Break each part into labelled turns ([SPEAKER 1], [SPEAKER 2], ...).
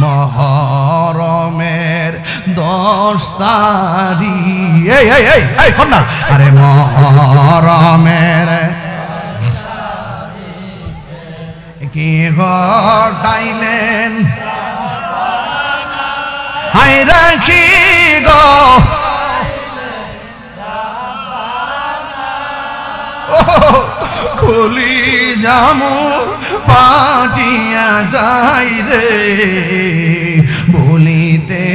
[SPEAKER 1] মহরমের 10 তারিখ এই হন না আরে মহরমের কি ঘটাইলেন হাই রাখি গো খুলি জামু ফাটিয়া যাই রে বলিতে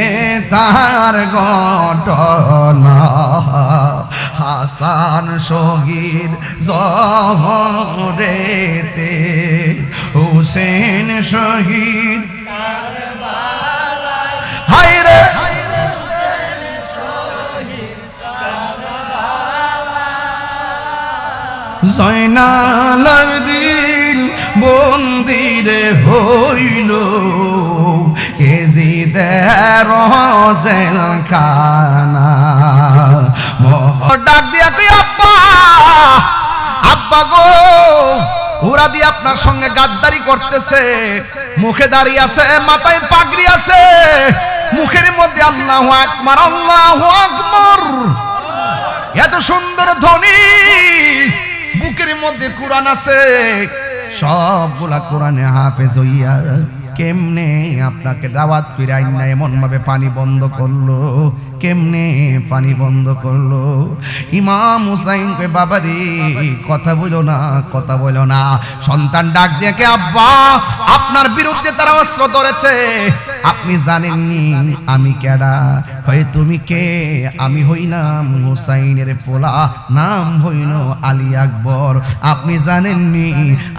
[SPEAKER 1] তার ঘটনা হাসান শহীদ জহরেতে হুসেন শহীদ হাই রে জয়নাল আবেদিন বন্দিরে হইল এজিদের জেলখানা ডাক দিয়া তুই আব্বা আব্বা গো ওরা দিয়ে আপনার সঙ্গে গাদ্দারি করতেছে মুখে দাঁড়িয়ে আছে মাথায় পাগড়ি আছে মুখের মধ্যে আল্লাহু আকবার আল্লাহু আকবার এত সুন্দর ধ্বনি বুকের মধ্যে কোরআন আছে সবগুলা কোরআনে হাফেজ হইয়া কেমনে আপনাকে দাওয়াত করে আইনা এমন ভাবে পানি বন্ধ করলো কেমনে পানি বন্ধ করলো ইমাম হুসাইন কই বাবারে কথা বলো না সন্তান ডাক দিয়ে কে আব্বা আপনার বিরুদ্ধে তারা অস্ত্র ধরেছে আপনি জানেননি আমি কেডা কই তুমি কে আমি হইলাম হুসাইনের পোলা নাম হইল আলী আকবর আপনি জানেননি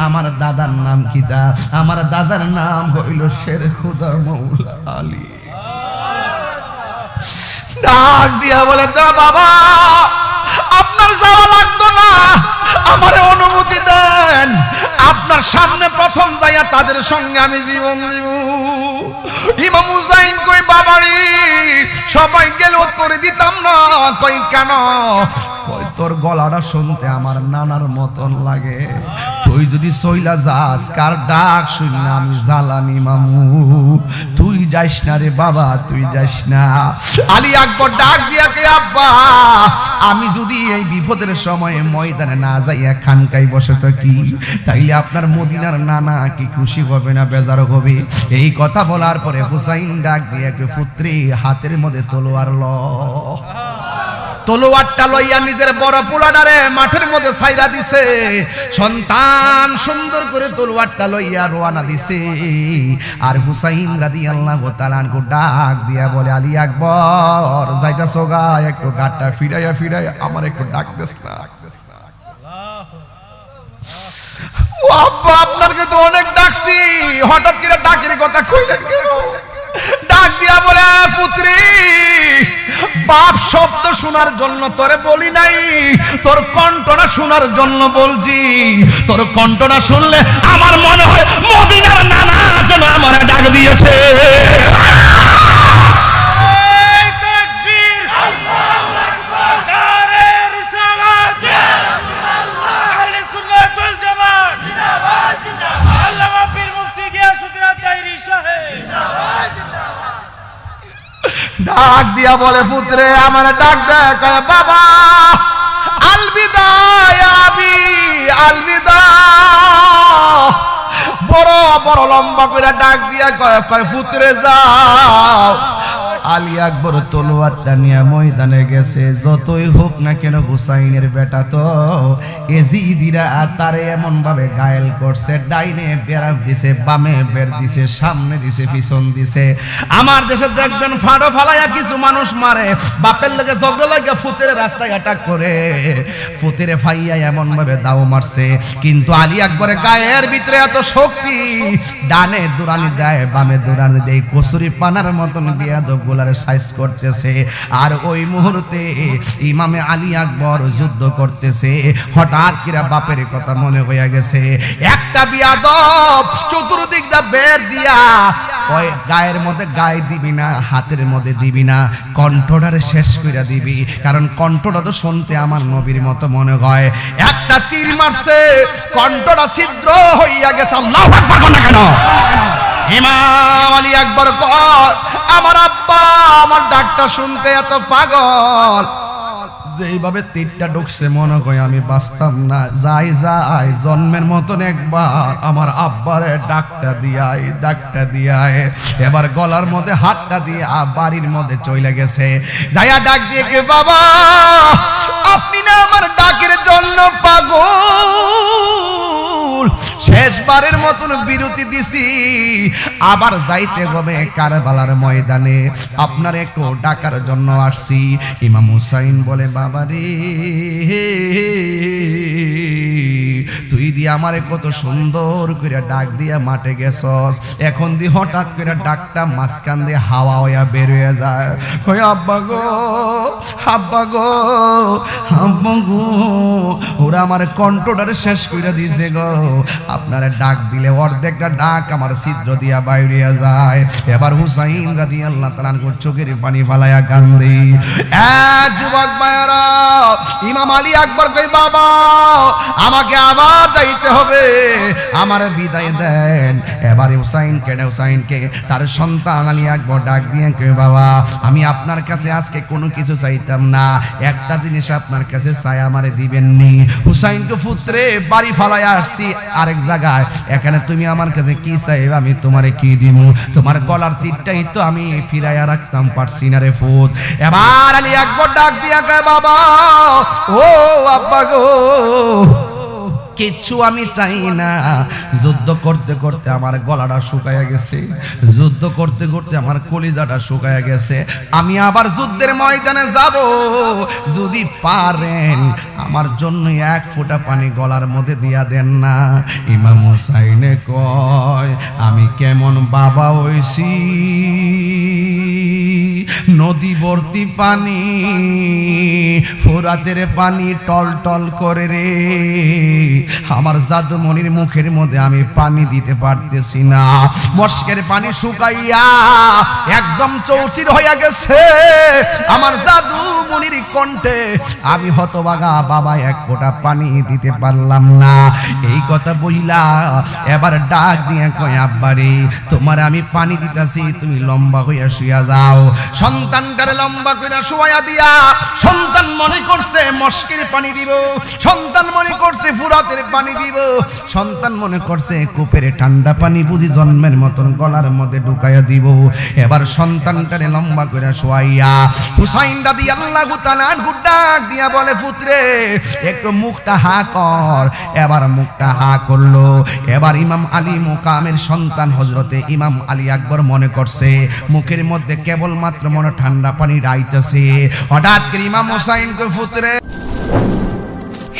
[SPEAKER 1] আমার দাদার নাম কি তা আমার দাদার নাম হইল শের খুদা মৌলা আলী ডাক দিয়া বলে দা বাবা আপনার যাওয়া লাগতো না আমারে অনুমতি দেন আপনার সামনে প্রথম যাইয়া তাদের সঙ্গে আমি জীবন দিব ইমাম হুসাইন কই বাবারে সবাই গেল তোরে দিতাম না কই কেন কই তোর গলাটা শুনতে আমার নানার মতন লাগে তুই যদি সইলা যাস কার ডাক শুনি না আমি জ্বালানি মামু তুই যাস না রে বাবা তুই যাস না আলী আকবর ডাক দিয়া কে আব্বা আমি যদি এই বিপদের সময় ময়দানে না যাইয়া খানকাই বসে থাকি তাইলে আপনার মদিনার নানা কি খুশি হবে না বেজার হবে এই কথা বলার পরে হুসাইন ডাক দিয়া কে পুত্রী হাতের মধ্যে তলোয়ার ল তলোয়ারটা লইয়া নিজের বড় পোলাডারে মাঠের মধ্যে ছাইরা দিছে সন্তান সুন্দর করে তলোয়ারটা লইয়া রওনা দিছে আর হুসাইন রাদিয়াল্লাহু তাআলা আনহু ডাক দিয়া বলে আলী আকবর যাইতাছো গা একটু গাটটা ফিরাইয়া আমার একটু ডাক দেস না ও আব্বা আপনাকে তো অনেক ডাকছি হঠাৎ করে ডাকের কথা কইলেন কেন ডাক দিয়া বলে পুত্রী বাপ শব্দ শোনার জন্য তোরে বলি নাই তোর কণ্ঠটা শোনার জন্য বলছি তোর কণ্ঠটা শুনলে আমার মনে হয় মদিনার নানা যেন আমার ডাক দিয়েছে ডাক দিয়া বলে পুত্রে আমার ডাক দেখ বাবা আলবিদা আবি আলবিদা বড় বড় লম্বা করে ডাক দিয়া কয় পুত্রে যাও আলী আকবর তলোয়ারটা নিয়ে ময়দানে গেছে যতই হোক না কেন হুসাইনের বেটা তো এজিদিরা তারে এমন ভাবে ঘায়েল করছে ডাইনে বেড়া দিছে বামে বের দিছে সামনে দিছে পিছন দিছে আমার দেশে দেখবেন ফাড়ো ফালাইয়া কিছু মানুষ মারে বাপের লাগে ঝগড়া লাগে ফুতের রাস্তায় অ্যাটাক করে ফুতেরে ফাইয়া এমন ভাবে দাও মারছে কিন্তু আলী আকবরের গায়ের ভিতরে এত শক্তি ডানে দুরানি দেয় বামে দুরানি দেয় কসুরি পানার মতন বিয়াদব গুলারে সাইজ করতেছে আর ওই মুহূর্তে ইমামে আলী আকবর যুদ্ধ করতেছে হঠাৎ করে বাপের কথা মনে হয়ে গেছে একটা বিয়াদব চতুর্দিক দা বের দিয়া ওই গায়ের মধ্যে গায়ে দিবি না হাতের মধ্যে দিবি না কণ্ঠটারে শেষ করে দিবি কারণ কণ্ঠটা তো শুনতে আমার নবীর মতো মনে হয় একটা তীর মারছে কণ্ঠটা ছিদ্র হইয়া গেছে আল্লাহু আকবার না কেন ইমাম আলী আকবর আমার ডাকটা শুনতে এত পাগল, যেইভাবে তীরটা ঢুকছে মনে হয় আমি বাঁচতাম না। যাই জন্মের মতন একবার আমার আব্বারে ডাকটা দিয়ায় এবার গলার মধ্যে হাতটা দিয়ে বাড়ির মধ্যে চলে গেছে। যাইয়া ডাক দিয়ে কে বাবা, আপনি না আমার ডাকের জন্য পাগল, শেষবারের মতন বিরতি দিছি, আবার যাইতে হবে কারবালার ময়দানে, আপনার একটু ডাকার জন্য আসছি। ইমাম হুসাইন বলে বাবা রে, তুই দিয়ে আমারে কত সুন্দর করে ডাক দিয়া মাঠে গেছস, এখন দি হঠাৎ করে ডাকটা মাঝখান দিয়ে হাওয়া হইয়া বের হয়ে যায়। কই আব্বা গো, আব্বা গো, আব্বা গো, ওরা আমার কণ্ঠটারে শেষ করে দিয়েছে গো। আপনারা ডাক দিলে অর্ধেকটা ডাক আমার ছিদ্র দিয়া বাইরিয়া যায়। এবার হুসাইন রাদিয়াল্লাহু তাআলা আনহু চোখের পানি ফালায়া কান্দে। যুবক ভাইরা, ইমাম আলী আকবর কই বাবা আমাকে আবার যাইতে হবে, আমার বিদায় দেন। এবারে হুসাইনকে তার সন্তান আলী আকবর ডাক দিয়ে কই বাবা আমি আপনার কাছে আজকে কোনো কিছু চাইতাম না, একটা জিনিস আপনার কাছে চাই আমারে দিবেননি। হুসাইনকে পুত্রে বাড়ি ফালায়া আসছি আরেক জায়গায়, এখানে তুমি আমার কাছে কি চাইবে আমি তোমারে কি দিব? তোমার গলার তীরটাই তো আমি ফিরাইয়া রাখতাম পারছি না রে ফুত। এবার আলী আকবর ডাক দিয়া কয় বাবা ও আব্বা গো, কিচ্ছু আমি চাই না। যুদ্ধ করতে করতে আমার গলাটা শুকায়া গেছে, যুদ্ধ করতে করতে আমার কলিজাটা শুকায়া গেছে, আমি আবার যুদ্ধের ময়দানে যাব, যদি পারেন আমার জন্য এক ফোঁটা পানি গলার মধ্যে দিয়া দেন না। ইমাম হুসাইনে কয় আমি কেমন বাবা হইছি, নদী ভর্তি পানি, ফোরাতের পানি টল টল করে রে, আমার জাদুমণির মুখের মধ্যে আমি পানি দিতে পারতেছি না, মস্কের পানি শুকাইয়া একদম চৌচির হইয়া গেছে আমার জাদুমণির কণ্ঠে, আমি হতভাগা বাবা এক ফোঁটা পানি দিতে পারলাম না। এই কথা বইলা এবার ডাক দিয়ে কয় আব্বারে তোমার আমি পানি দিতেছি, তুমি লম্বা হইয়া শুয়া যাও। সন্তানটারে লম্বা কইরা শুয়া দিয়া সন্তান মনে করছে মস্কের পানি দিব, সন্তান মনে করছে ফুরাতের পানি দিব, সন্তান মনে করছে কূপের ঠান্ডা পানি বুঝি জন্মের মতন গলার মধ্যে ঢুকাইয়া দিব। এবার সন্তানটারে লম্বা কইরা শুয়াইয়া হুসাইন রাদিয়াল্লাহু তাআলা আনহু ডাক দিয়া বলে পুত্রে একটু মুখটা হা কর। এবার মুখটা হা করলো। এবার ইমাম আলী মুকামের সন্তান হযরতে ইমাম আলী আকবর মনে করছে মুখের মধ্যে কেবলমাত্র মনে ঠান্ডা পানি রাইতেছে। হঠাৎ করে ইমাম হুসাইন কই পুত্রে।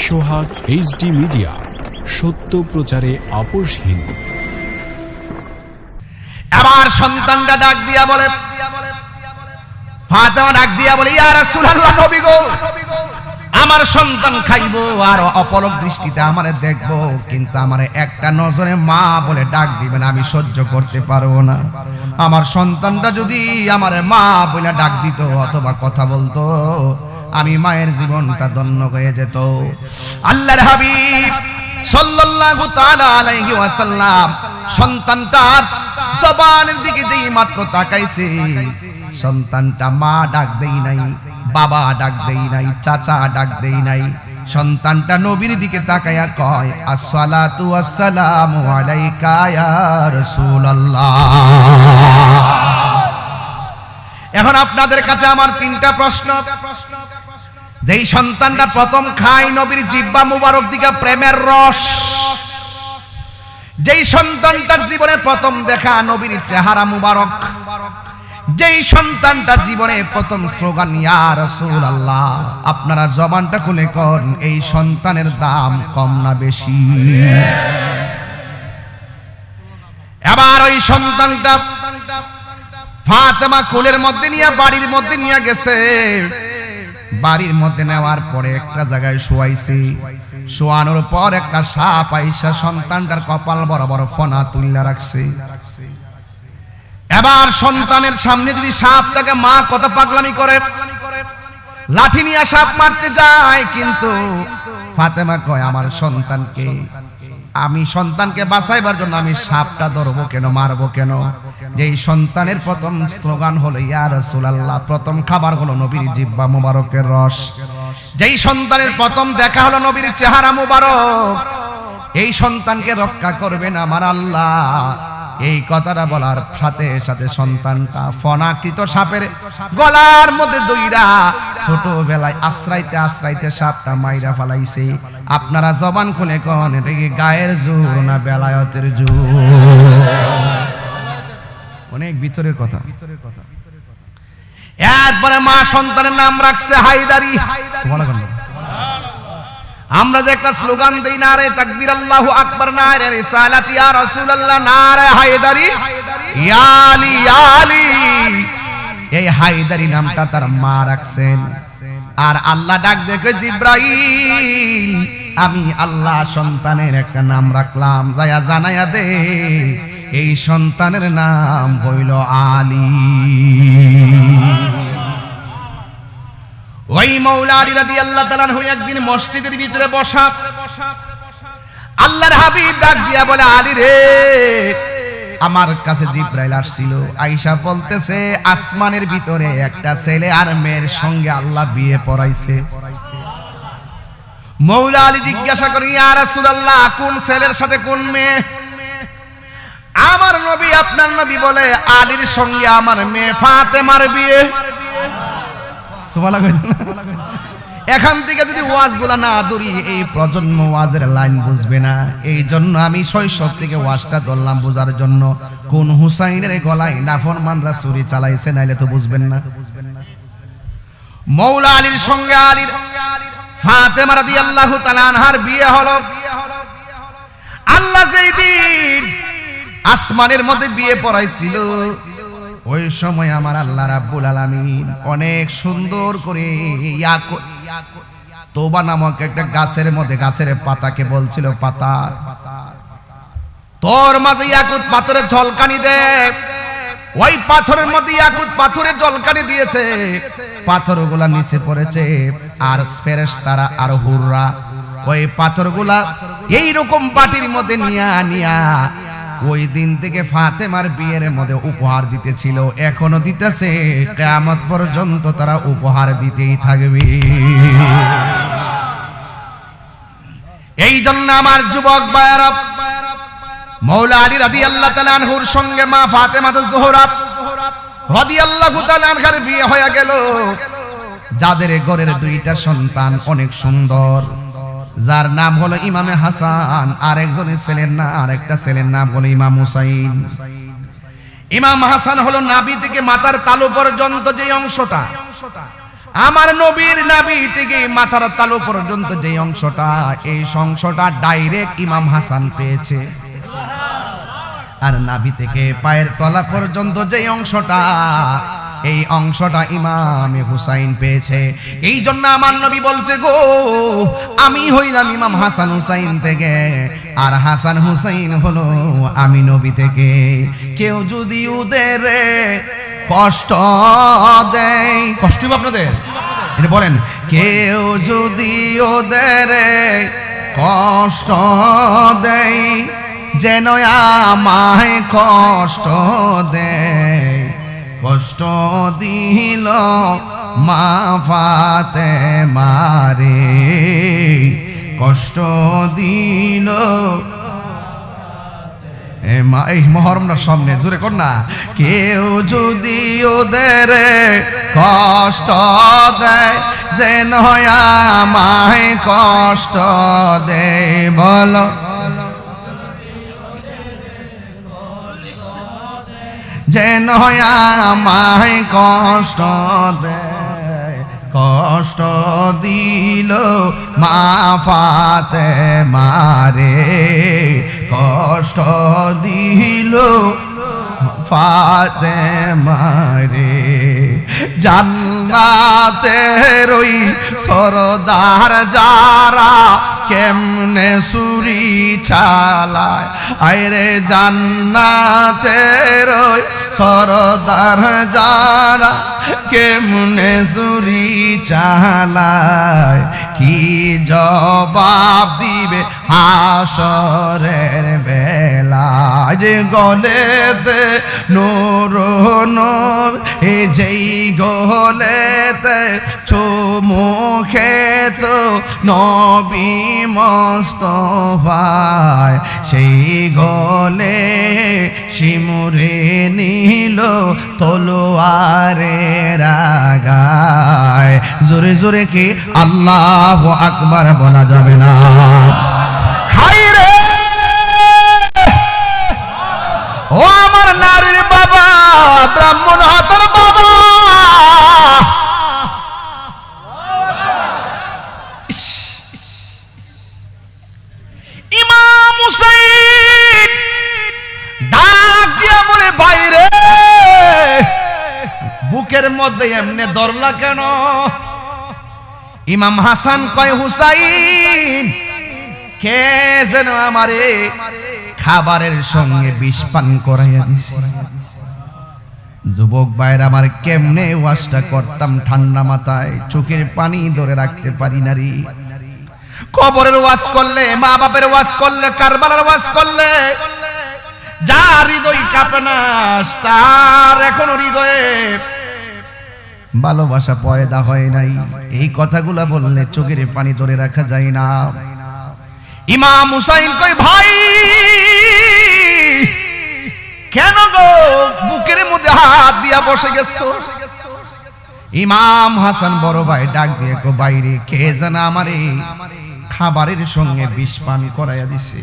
[SPEAKER 2] সোহাগ HD মিডিয়া, সত্য প্রচারে আপোষহীন।
[SPEAKER 1] এবার সন্তানটা ডাক দিয়া বলে, ফাতেমা ডাক দিয়া বলে ইয়া রাসূলুল্লাহ নবী গো, আমার সন্তান খাইবো আর অপলক দৃষ্টিতে আমারে দেখবো, কিন্তু আমারে একটা নজরে মা বলে ডাক দিবেন আমি সহ্য করতে পারবো না। আমার সন্তানটা যদি আমারে মা বলে ডাক দিত অথবা কথা বলতো, আমি মায়ের জীবনটা ধন্য হয়ে যেত। আল্লাহর হাবিব সাল্লাল্লাহু তাআলা আলাইহি ওয়াসাল্লাম সন্তানটার জবানের দিকে যেই মাত্র তাকাইছে, সন্তানটা মা ডাক দেই নাই, বাবা ডাক দেই নাই, চাচা ডাক দেই নাই, সন্তানটা নবীর দিকে তাকায়া কয় আসসালাতু ওয়াসসালামু আলাইকা ইয়া রাসূলুল্লাহ। এখন আপনাদের কাছে আমার তিনটা প্রশ্ন। যেই সন্তানটা প্রথম খায় নবীর জিহ্বা মুবারক দিকে প্রেমের রস, যেই সন্তানটার জীবনে প্রথম দেখা নবীর চেহারা মুবারক, যেই সন্তানটা জীবনে প্রথম স্লোগান ইয়া রাসূলুল্লাহ, আপনারা জবানটা খুলে কোন এই সন্তানের দাম কম না বেশি? এবার ওই সন্তানটা ফাতেমা কোলের মধ্যে নিয়ে বাড়ির মধ্যে নিয়ে গেছে। বাড়ির মধ্যে নেওয়ার পরে একটা জায়গায় শোয়াইছে, শোয়ানোর পর একটা সাপ আইসা সন্তানটার কপাল বড় বড় ফনা তুইলা রাখছে। এবার সন্তানের সামনে যদি সাপ তাকে মা কত পাগলামি করে, লাঠি নিয়ে সাপ মারতে যায়, কিন্তু ফাতেমা কয় আমার সন্তানকে আমি সন্তানকে বাঁচাইবার জন্য আমি সাপটা ধরবো কেন, মারবো কেন? যেই সন্তানের প্রথম স্লোগান হলো ইয়া রাসূলুল্লাহ, প্রথম খাবার হলো নবীর জিহ্বা মুবারকের রস। যেই সন্তানের প্রথম দেখা হলো নবীর চেহারা মুবারক, এই সন্তানকে রক্ষা করবেন আমার আল্লাহ। এই কথাটা বলার সাথে সাথে সন্তানটা ফনাকৃত সাপের গলার মধ্যে দইরা ছোটবেলায় আশ্রাইতে আশ্রাইতে সাপটা মাইরা ফেলাইছে। আপনারা জবান খুলে কোন এটা কি গায়ের জোর না বেলায়েতের জোর? অনেক ভিতরের কথা। এরপরে মা সন্তানের নাম রাখছে হায়দারি। সুবহানাল্লাহ। আমরা যে একটা স্লোগান দেই, নারে তাকবীর আল্লাহু আকবার, নারে রিসালাত ইয়া রাসূলুল্লাহ, নারে হায়দারি ইয়া আলী ইয়া আলী, এই হায়দারি নামটা তার মা রাখছেন। আর আল্লাহ ডাক দেখে জিব্রাইল, আমি আল্লাহ সন্তানের একটা নাম রাখলাম, যায়া জানায়া দে এই সন্তানের নাম হইল আলী। ওই মাওলা আলী রাদিয়াল্লাহু তাআলা আনহু একদিন মসজিদের ভিতরে বসা, আল্লাহর হাবিব ডাক দিয়া বলে, আলী রে, আমার কাছে জিব্রাইল আসছিল, আয়েশা বলতেছে আসমানের ভিতরে একটা ছেলে আর মেয়ের সঙ্গে আল্লাহ বিয়ে পড়াইছে। মাওলা আলী জিজ্ঞাসা করেন, ইয়া রাসূলুল্লাহ, কোন ছেলের সাথে কোন মেয়ে? আমার নবী, আপনার নবী বলে, আলীর সঙ্গে আমার মেয়ে ফাতেমার বিয়ে। এখান থেকে যদি ওয়াজগুলা না ধরি, এই প্রজন্ম ওয়াজের লাইন বুঝবে না। এই জন্য আমি শৈশব থেকে ওয়াজটা ধরলাম বোঝার জন্য, কোন হুসাইনের গলায় নাফরমানরা ছুরি চালাইছে, নাইলে তো বুঝবেন না। মাওলা আলীর সঙ্গে আলীর ফাতেমা রাদিয়াল্লাহু তাআলা আনহার বিয়ে হলো। আল্লাহ যেই দিন আসমানের মধ্যে বিয়ে পড়াইছিল, ওই সময় আমার আল্লাহ রাব্বুল আলামিন অনেক সুন্দর করে তওবা নামক একটা গাছের মধ্যে, গাছের পাতাকে বলছিল, পাতা তোর মাঝে ইয়াকুত পাথরের ঝলকানি দে। ওই পাথরের মধ্যে ইয়াকুত পাথরের ঝলকানি দিয়েছে, পাথরগুলা নিচে পড়েছে, আর ফেরেশতারা আর হুররা ওই পাথরগুলা এইরকম বাটির মধ্যে নিয়া ওই দিন থেকে ফাতেমার বিয়ের মধ্যে উপহার দিতেছিল, এখনো দিতেছে, কিয়ামত পর্যন্ত তারা উপহার দিতেই থাকবে। এই জন্য আমার যুবক ভাইরা, মাওলা আলী রাদিয়াল্লাহু তাআলা আনহুর সঙ্গে মা ফাতেমা জোহরা রাদিয়াল্লাহু তাআলা আনহার বিয়ে হয়ে গেল। যাদের ঘরের দুইটা সন্তান অনেক সুন্দর, যার নাম হলো ইমামে হাসান, আরেকজনের ছেলের নাম, আরেকটা ছেলের নাম হলো ইমাম হুসাইন। ইমাম হাসান হলো নাভি থেকে মাথার তালু পর্যন্ত যে অংশটা, আমার নবীর নাভি থেকে মাথার তালু পর্যন্ত যে অংশটা, এই অংশটা ডাইরেক্ট ইমাম হাসান পেয়েছে। আর নাভি থেকে পায়ের তলা পর্যন্ত যে অংশটা, এই অংশটা ইমামে হুসাইন পেয়েছে। এই জন্য আমার নবী বলছে, গো আমি হইলাম ইমাম হাসান হুসাইন থেকে, আর হাসান হুসাইন হলো আমি নবী থেকে। কেউ যদি ওদের কষ্ট দেয়, কষ্ট হবে আপনাদের, এটা বলেন, কেউ যদি ওদের কষ্ট দেয়, যেন আমায় কষ্ট দেয়, কষ্ট দিল মা ফাতেমারে, কষ্ট দিল মা। এই মহরমটা সামনে জোরে কর না, কেউ যদি ওদের কষ্ট দেয়, যেন আমায় কষ্ট দেয়, বলো যেন আমায় কষ্ট দেয়, কষ্ট দিল মা ফাতেমারে, কষ্ট দিল ফাতেমারে। জান্নাতের ওই সরদার যারা কেমনে ছুরি চালায়, আইরে জান্নাতের ওই সরদার যারা কেমনে ছুরি চালায়, কি জবাব দিবে হাসরের বেলায় যে গলেতে নূর নূর যেই গলেতে চুমুখে তো নবী মুস্তাফায় সেই গলে শিমুরে নীল তলোয়ারের আগায় জোরে জোরে কি আল্লাহু আকবার বলা যাবে না? হায় রে ও আমার নারীর বাবা, ব্রাহ্মণ হাতের বাবা, ইমাম হুসাইন ডাক দিয়া বলে বাইরে বুকের মধ্যে এমনি দরলা কেন? ইমাম হাসান কয় হুসাইন কে যেন আমারে খাবারের সঙ্গে বিষ পান করাইয়া দিছে। যুবক ভাইরা আমার কেমনে ওয়াজটা করতাম ঠান্ডা মাথায়, চোখের পানি ধরে রাখতে পারি না রে। কবরের ওয়াজ করলে, মা বাপের ওয়াজ করলে, কারবালার ওয়াজ করলে যার হৃদয় কাঁপে না তার এখনো হৃদয়ে ভালোবাসা পয়দা হয় নাই। এই কথাগুলা বললে চোখের পানি ধরে রাখা যায় না। ইমাম হুসাইন কই ভাই কেন গো বুকের মধ্যে হাত দিয়া বসে গেছো? ইমাম হাসান বড় ভাই ডাক দিয়ে কো বাইরে কে জানা আমারে খাবারের সঙ্গে বিষ পান করাইয়া দিছে।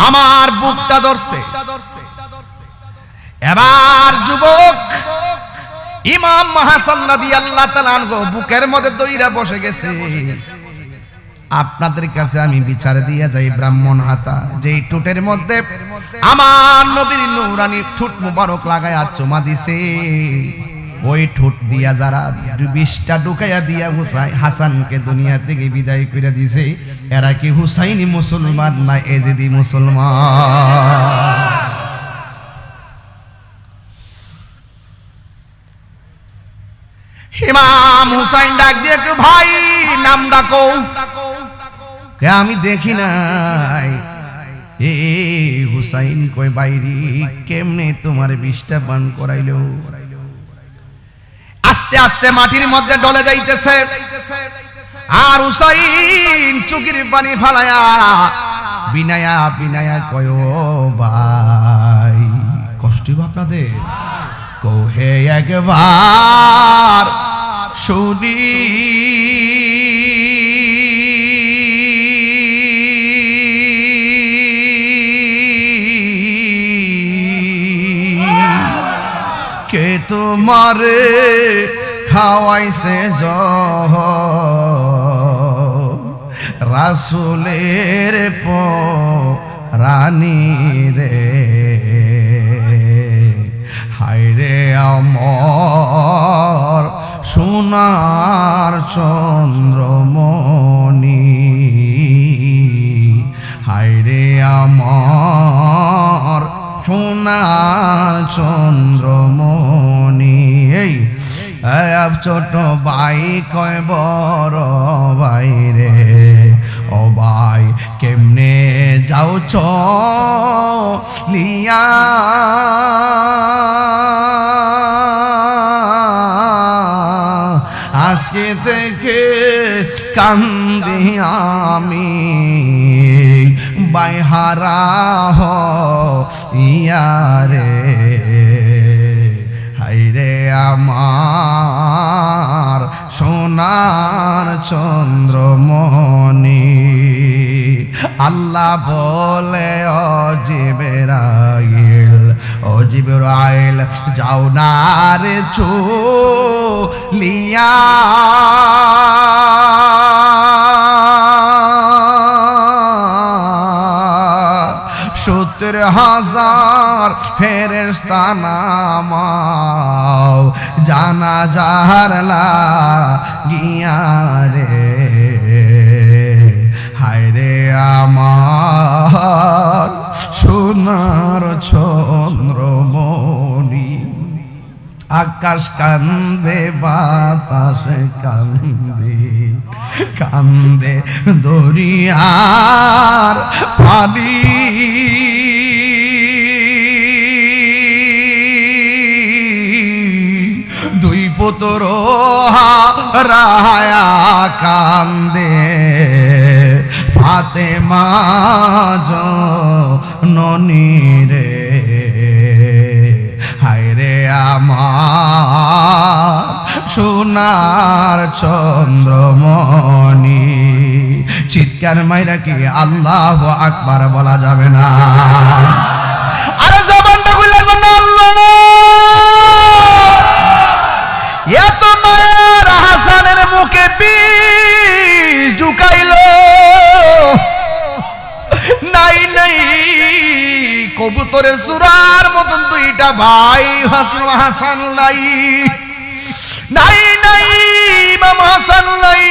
[SPEAKER 1] আমার বুকটা ধরছে। এবার যুবক ইমাম হাসান রাদিয়াল্লাহু তাআলা আনহু বুকের মধ্যে দইরা বসে গেছে। আপনাদের কাছে আমি বিচার দিয়ে যাই, ব্রাহ্মণ হাতা যেই ঠোঁটের মধ্যে আমার নবীর নূরানি ঠোঁট মুবারক লাগায়া চুমা দিছে, ওই ঠোঁট দিয়া যারা বিষটা ঢুকাইয়া দিয়া হাসানকে দুনিয়া থেকে বিদায় করে দিছে, এরা কি হুসাইনি মুসলমান না এজিদি মুসলমান? ইমাম হুসাইন ডাক দিয়ে কে ভাই নাম ডাকো। কে আমি দেখি নাই। এ হুসাইন কই বাইরি কেমনে তোমার বিষটা পান করাইলো? আস্তে আস্তে মাটির মধ্যে ডলে যাইতেছে আর হুসাইন চোখের পানি ফালায়া বিনায়া বিনায়া কয় ও ভাই কষ্ট আপনাদের কোহে একবার শুনি কে তোমারে খাওয়াইছে রাসূলের রানী রে, হায় রে আমার সোনার চন্দ্রমণি, হায় রে আমার সোনার চন্দ্রমণি। এই ছোট ভাই কয় বড় ভাই রে, ও ভাই কেমনে যাও চলিয়া আজকে থেকে কান্দি আমি বাইহারা ইয়ারে, হায়রে আমার সোনার চন্দ্রমণি। আল্লাহ বলে ও জিবরাইল যাও না রে চলিয়া সত্তর হাজার ফেরেশতা নামাও জানাজার লাগিয়া রে, হায় রে আমার সোনার চন্দ্রমণি। আকাশ কান্দে বাতাস কান্দে কান্দে দরিয়ার পানি দুই পুত্র হারায়া কান্দে ফাতেমা জননী রে হায়রে আমার সোনার চন্দ্রমণি চিৎকার মাইরা কি আল্লাহু আকবার বলা যাবে না? আরে জবানটা খুলে বল আল্লাহ। এত মায়ের হাসানের মুখে বিষ ঢুকাইলো নাই নাই কবুতরের সুরার মতন দুইটা ভাই হাসান নাই নাই নাই ইমাম হাসান নাই।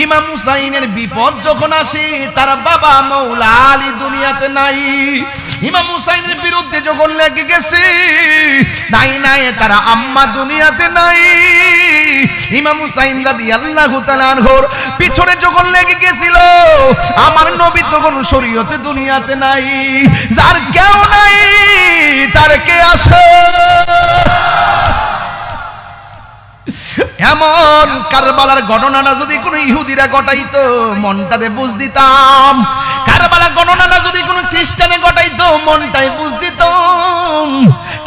[SPEAKER 1] ইমাম হুসাইনের বিপদ যখন আসে তার বাবা মৌলা আলী দুনিয়াতে নাই। ইমাম হুসাইনের বিরুদ্ধে যখন লেগে গেছে নাই নাই তার আম্মা দুনিয়াতে নাই। ইমাম হুসাইন রাদিয়াল্লাহু তাআলা আনহুর পিছনে যখন লেগে গেছিল আমার নবী তখন শরীয়তে দুনিয়াতে নাই। যার কেউ নাই তার কে আসে? এমন কারবালার ঘটনাটা যদি কোনো ইহুদিরা ঘটাইতো মনটাতে বুঝ দিতাম। কারবালার ঘটনাটা যদি কোনো খ্রিস্টানে ঘটাইতো মনটাই বুঝ দিতাম।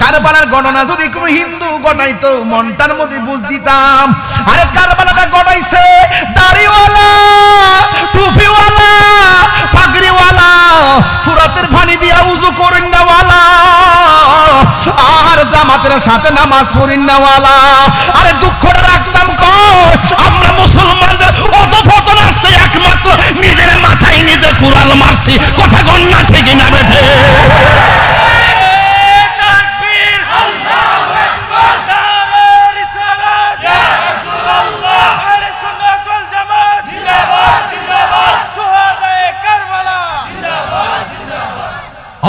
[SPEAKER 1] কারবালার ঘটনা যদি কোনো হিন্দু ঘটাইতো মনটার মধ্যে বুঝ দিতাম। আরে কারবালাটা ঘটাইছে দাড়িওয়ালা, টুপিওয়ালা, পাগড়িওয়ালা, ফুরাতের পানি দিয়া উযু করেন নাওয়ালা, আর জামাতের সাথে নামাজ পড়েন নাওয়ালা। আরে দুঃখটা রাখতাম কই? আমরা মুসলমানদের অধঃপতন আসছে একমাত্র নিজের মাথায় নিজে কুড়াল মারছি। কথা গন্না ঠিক না বেঠে?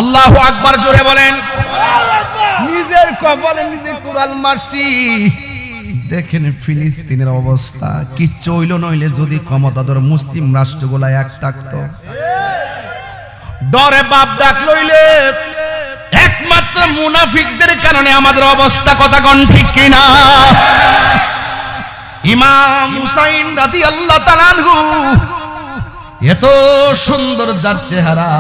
[SPEAKER 1] আল্লাহু আকবার জোরে বলেন। নিজের কপালে নিজে কুড়াল মারছি। দেখেন ফিলিস্তিনের অবস্থা কি চইল নইলে যদি ক্ষমতাধর মুসলিম রাষ্ট্রগুলা এক থাকতো ডরে বাপ ডাক লইলে একমাত্র মুনাফিকদের কারণে আমাদের অবস্থা। কথা কোন ঠিক কিনা? ইমাম হুসাইন রাদিয়াল্লাহু তাআলা আনহু এত সুন্দর যার চেহারা,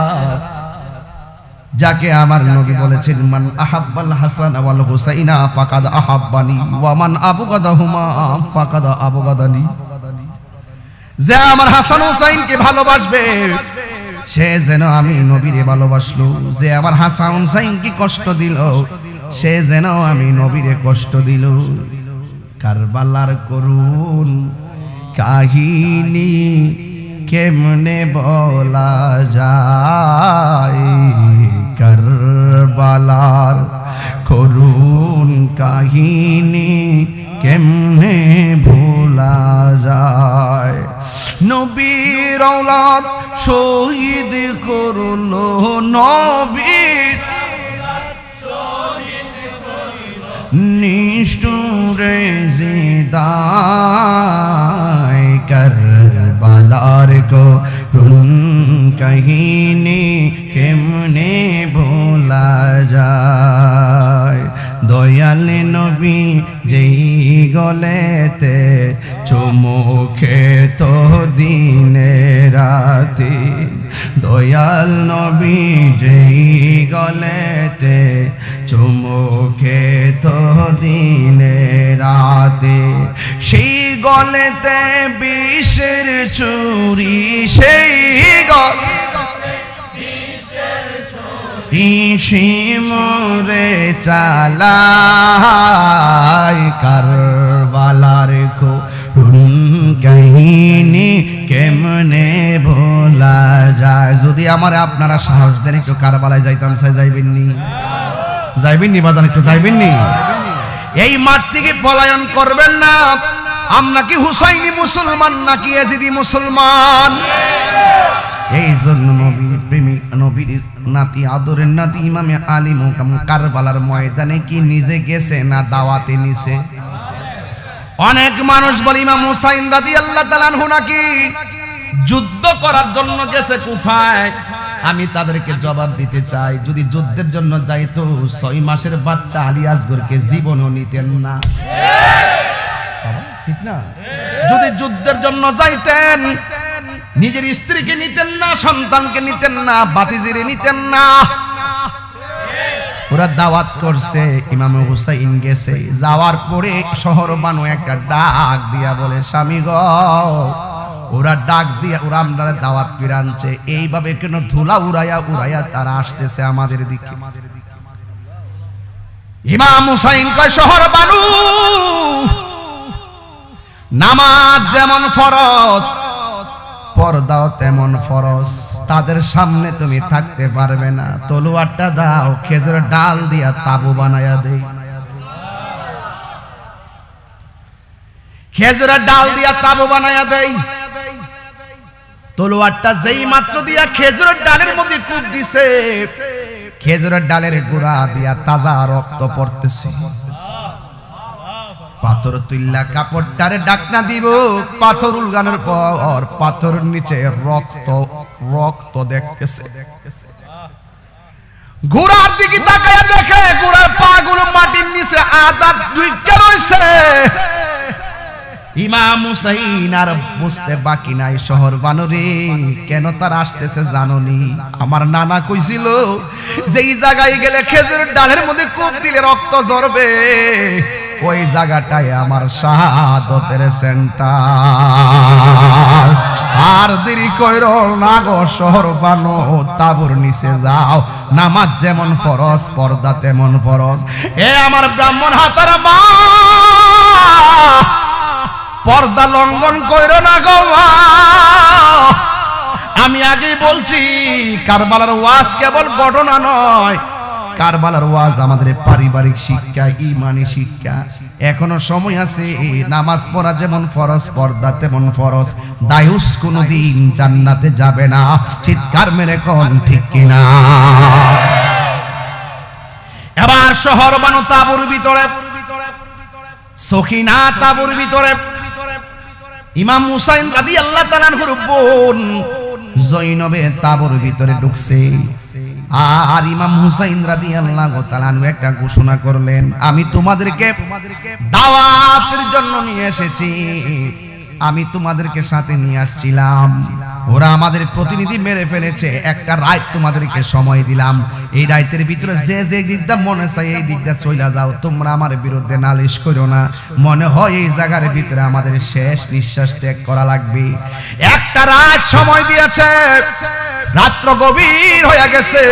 [SPEAKER 1] যাকে আমার নবী বলেছেন মান আহাব্বাল হাসান ওয়াল হুসাইনা ফাকাদ আহাব্বানি ওয়া মান আবগাদাহুমা ফাকাদ আবগাদানি। যে আমার হাসান হুসাইনকে ভালোবাসবে সে যেন আমি নবীরে ভালোবাসলো। যে আমার হাসান হুসাইনকে কষ্ট দিল সে যেন আমি নবীরে কষ্ট দিল। কারবালার করুণ কাহিনী কেমনে বলা যায়? কারবালার করুণ কাহিনী কেমনে ভোলা যায়? নবীর ঔলাদ শহীদ করলো, নবীর নিষ্ঠুরে জিদায়। কারবালার করুণ কাহিনী কেমনে ভোলা যায়? দয়াল নবী যেই গলেতে চুমু খেত দিনে রাতে। দয়াল নবী যেই গলেতে চুমু খেত দিনে রাতে। সেই গলেতে বিষের চুরি, সেই শিমরে চালাই। কারবালার করুণ কাহিনী কেমনে ভোলা যায়? যদি আমার আপনারা সাহস দেন একটু কারবালায় যাইতাম, যাইবেননি? যাইবেননি বাজান? একটু যাইবেননি? এই মাঠ থেকে পলায়ন করবেন না। আমরা কি হুসাইনি মুসলমান নাকি ইয়াজিদি মুসলমান? এই জন্য নবীর প্রেমিক, নবীর নাতি, আদরের নাতি ইমামে আলী মুকাম কারবালার ময়দানে কি নিজে গেছে না দাওয়াতে নিছে? অনেক মানুষ বলে ইমাম হুসাইন রাদিয়াল্লাহু তাআলা আনহু নাকি যুদ্ধ করার জন্য গেছে কুফায়। আমি তাদেরকে জবাব দিতে চাই, যদি যুদ্ধের জন্য যাইতো 6 মাসের বাচ্চা আলী আসগরকে জীবনও নিতেন না। ঠিক না? যদি যুদ্ধের জন্য যাইতেন নিজের স্ত্রীকে নিতেন না, সন্তানকে নিতেন না, ভাতিজিরে নিতেন না। ওরা দাওয়াত করছে, ইমাম হুসাইন গেছে। যাওয়ার পরে শহর বানু একটা ডাক দিয়া বলে, স্বামী গো, ওরা ডাক দিয়া ওরা আমরা দাওয়াত ফিরানছে, এইভাবে কেন ধুলা উড়াইয়া উড়াইয়া তারা আসতেছে আমাদের দিকে। ইমাম হুসাইন কয়, শহর বানু, নামাজ যেমন ফরজ, পর্দাও তেমন ফরজ। তাদের সামনে তুমি থাকতে পারবে না, তলোয়ারটা দাও, খেজুরের ডাল দিয়া তাবু বানায়া দেই। খেজুরের ডাল দিয়া তাবু বানায়া দেই। তলোয়ারটা যেই মাত্র দিয়া খেজুরের ডালের মধ্যে কূপ দিছে, খেজুরের ডালের গোড়া দিয়া তাজা রক্ত পড়তেছে। পাথর তুইল্লা কাপড়টারে ডাকনা দিব, পাথর উলগানোর পর পাথর নিচে রক্ত রক্ত দেখতেছে। গোড়ার দিকে তাকায়া দেখে গোড়ার পা গুলো মাটির নিচে আদা ঢুকে রইছে। ইমাম হুসাইন আর বুঝতে বাকি নাই, শহর বানরে কেন তার আসতেছে জানোনি? আমার নানা কইছিল যেই জায়গায় গেলে খেজুরের ডালের মধ্যে কূপ দিলে রক্ত ঝরবে, ওই জায়গাটাই আমার শাহাদতের সেন্টার। আর দেরি কইরো না গো শহর বানো, তাবুর নিচে যাও, নামাজ যেমন ফরজ পর্দা তেমন ফরজ। এ আমার ব্রাহ্মণ হাতার মা, পর্দা লঙ্ঘন কইরো না গো মা। আমি আগেই বলছি, কারবালার ওয়াজ কেবল ঘটনা নয়, কারবালার ওয়াজ আমাদের পারিবারিক শিক্ষা, ঈমানি শিক্ষা। এখনো সময় আছে, নামাজ পড়া যেমন ফরজ পর্দা তেমন ফরজ। দায়ুস কোনদিন জান্নাতে যাবে না, চিৎকার মেরে কোন ঠিক কিনা? এবার শহর বানু তাবুর ভিতরে, সখিনা তাবুর ভিতরে ইমাম হুসাইন রাদিয়াল্লাহু তাআলা আনহুর বোন জয়নবে তাবুর ভিতরে ঢুকছে। আর ইমাম হুসাইন রাদিয়াল্লাহু তাআলা আনহু একটা ঘোষণা করলেন, আমি তোমাদেরকে দাওয়াতের জন্য নিয়ে এসেছি, আমি তোমাদেরকে সাথে নিয়ে আসছিলাম। ওরা আমাদের প্রতিনিধি মেরে ফেলেছে, একটা রাত তোমাদেরকে সময় দিলাম, এই রাতের ভিতরে যে যে দিকটা মনে চাই এই দিকটা চলে যাও, তোমরা আমার বিরুদ্ধে নালিশ করো না। মনে হয় এই জায়গার ভিতরে আমাদের শেষ নিঃশ্বাস ত্যাগ করা লাগবে। একটা রাত সময় দিয়েছে, রাত্র গভীর হয়ে গেছে।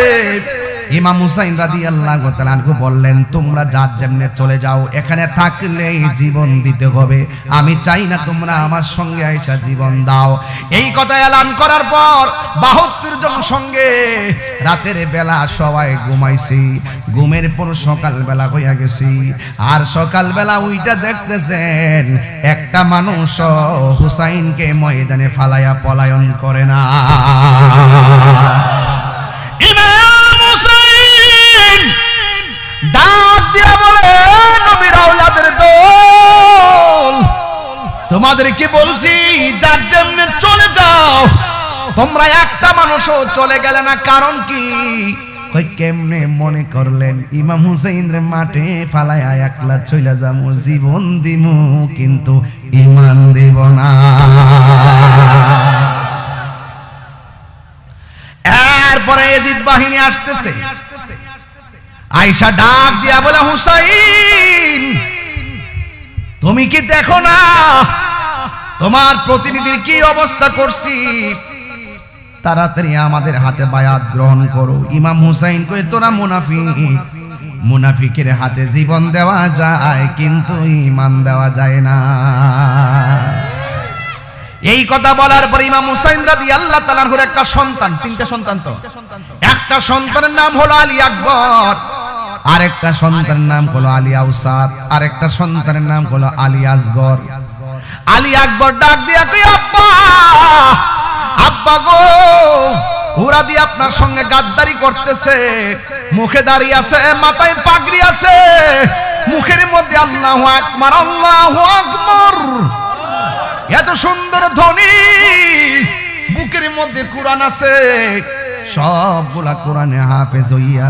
[SPEAKER 1] ইমাম হুসাইন রাদিয়াল্লাহু তাআলা আনহু বললেন, তোমরা যার যেমনে চলে যাও, এখানে থাকলে জীবন দিতে হবে, আমি চাই না তোমরা আমার সঙ্গে আইসা জীবন দাও। এই কথা এলান করার পর 72 জন সঙ্গে রাতের বেলা সবাই ঘুমাইছি। ঘুমের পর সকাল বেলা হইয়া গেছি, আর সকাল বেলা ওইটা দেখতেছেন একটা মানুষ হুসাইনকে ময়দানে ফালাইয়া পলায়ন করে না। ডাক দিয়া বলে, নবীর আওলাদের দল, তোমাদেরকে বলছি যার যেমনে চলে যাও, তোমরা একটা মানুষও চলে গেলে না। কারণ কি? কই কেমনে মনে করলেন ইমাম হুসাইন রে মাঠে ফালায়া একলা চলে যাবো, জীবন দিমু কিন্তু ঈমান দেব না। এরপরে ইয়াজিদ বাহিনী আসতেছে, আয়েশা ডাক দিয়া বলে, হুসাইন তুমি কি দেখো না তোমার প্রতিনিধির কি অবস্থা করছি? তাড়াতাড়ি আমাদের হাতে বায়াত গ্রহণ করো। ইমাম হুসাইন কই, তোরা মুনাফিক, মুনাফিকের হাতে জীবন দেওয়া যায় কিন্তু ঈমান দেওয়া যায় না। এই কথা বলার পর ইমাম হুসাইন রাদিয়াল্লাহু তাআলা আনহুর একটা সন্তান, তিনটা সন্তান, তো একটা সন্তানের নাম হলো আলী আকবর, আরেকটা সন্তানের নাম হলো আলী আউসাদ, আরেকটা সন্তানের নাম হলো আলী আসগর। আলী আকবর ডাক দিয়া কই, আব্বা আব্বা গো, ওরা দিয়ে আপনার সঙ্গে গাদ্দারি করতেছে, মুখে দাড়ি আছে, মাথায় পাগড়ি আছে, মুখের মধ্যে আল্লাহু আকবার, আল্লাহু আকবার। এত সুন্দর ধ্বনি, বুকের মধ্যে কোরআন আছে, সবগুলা কোরআনে হাফেজ হইয়া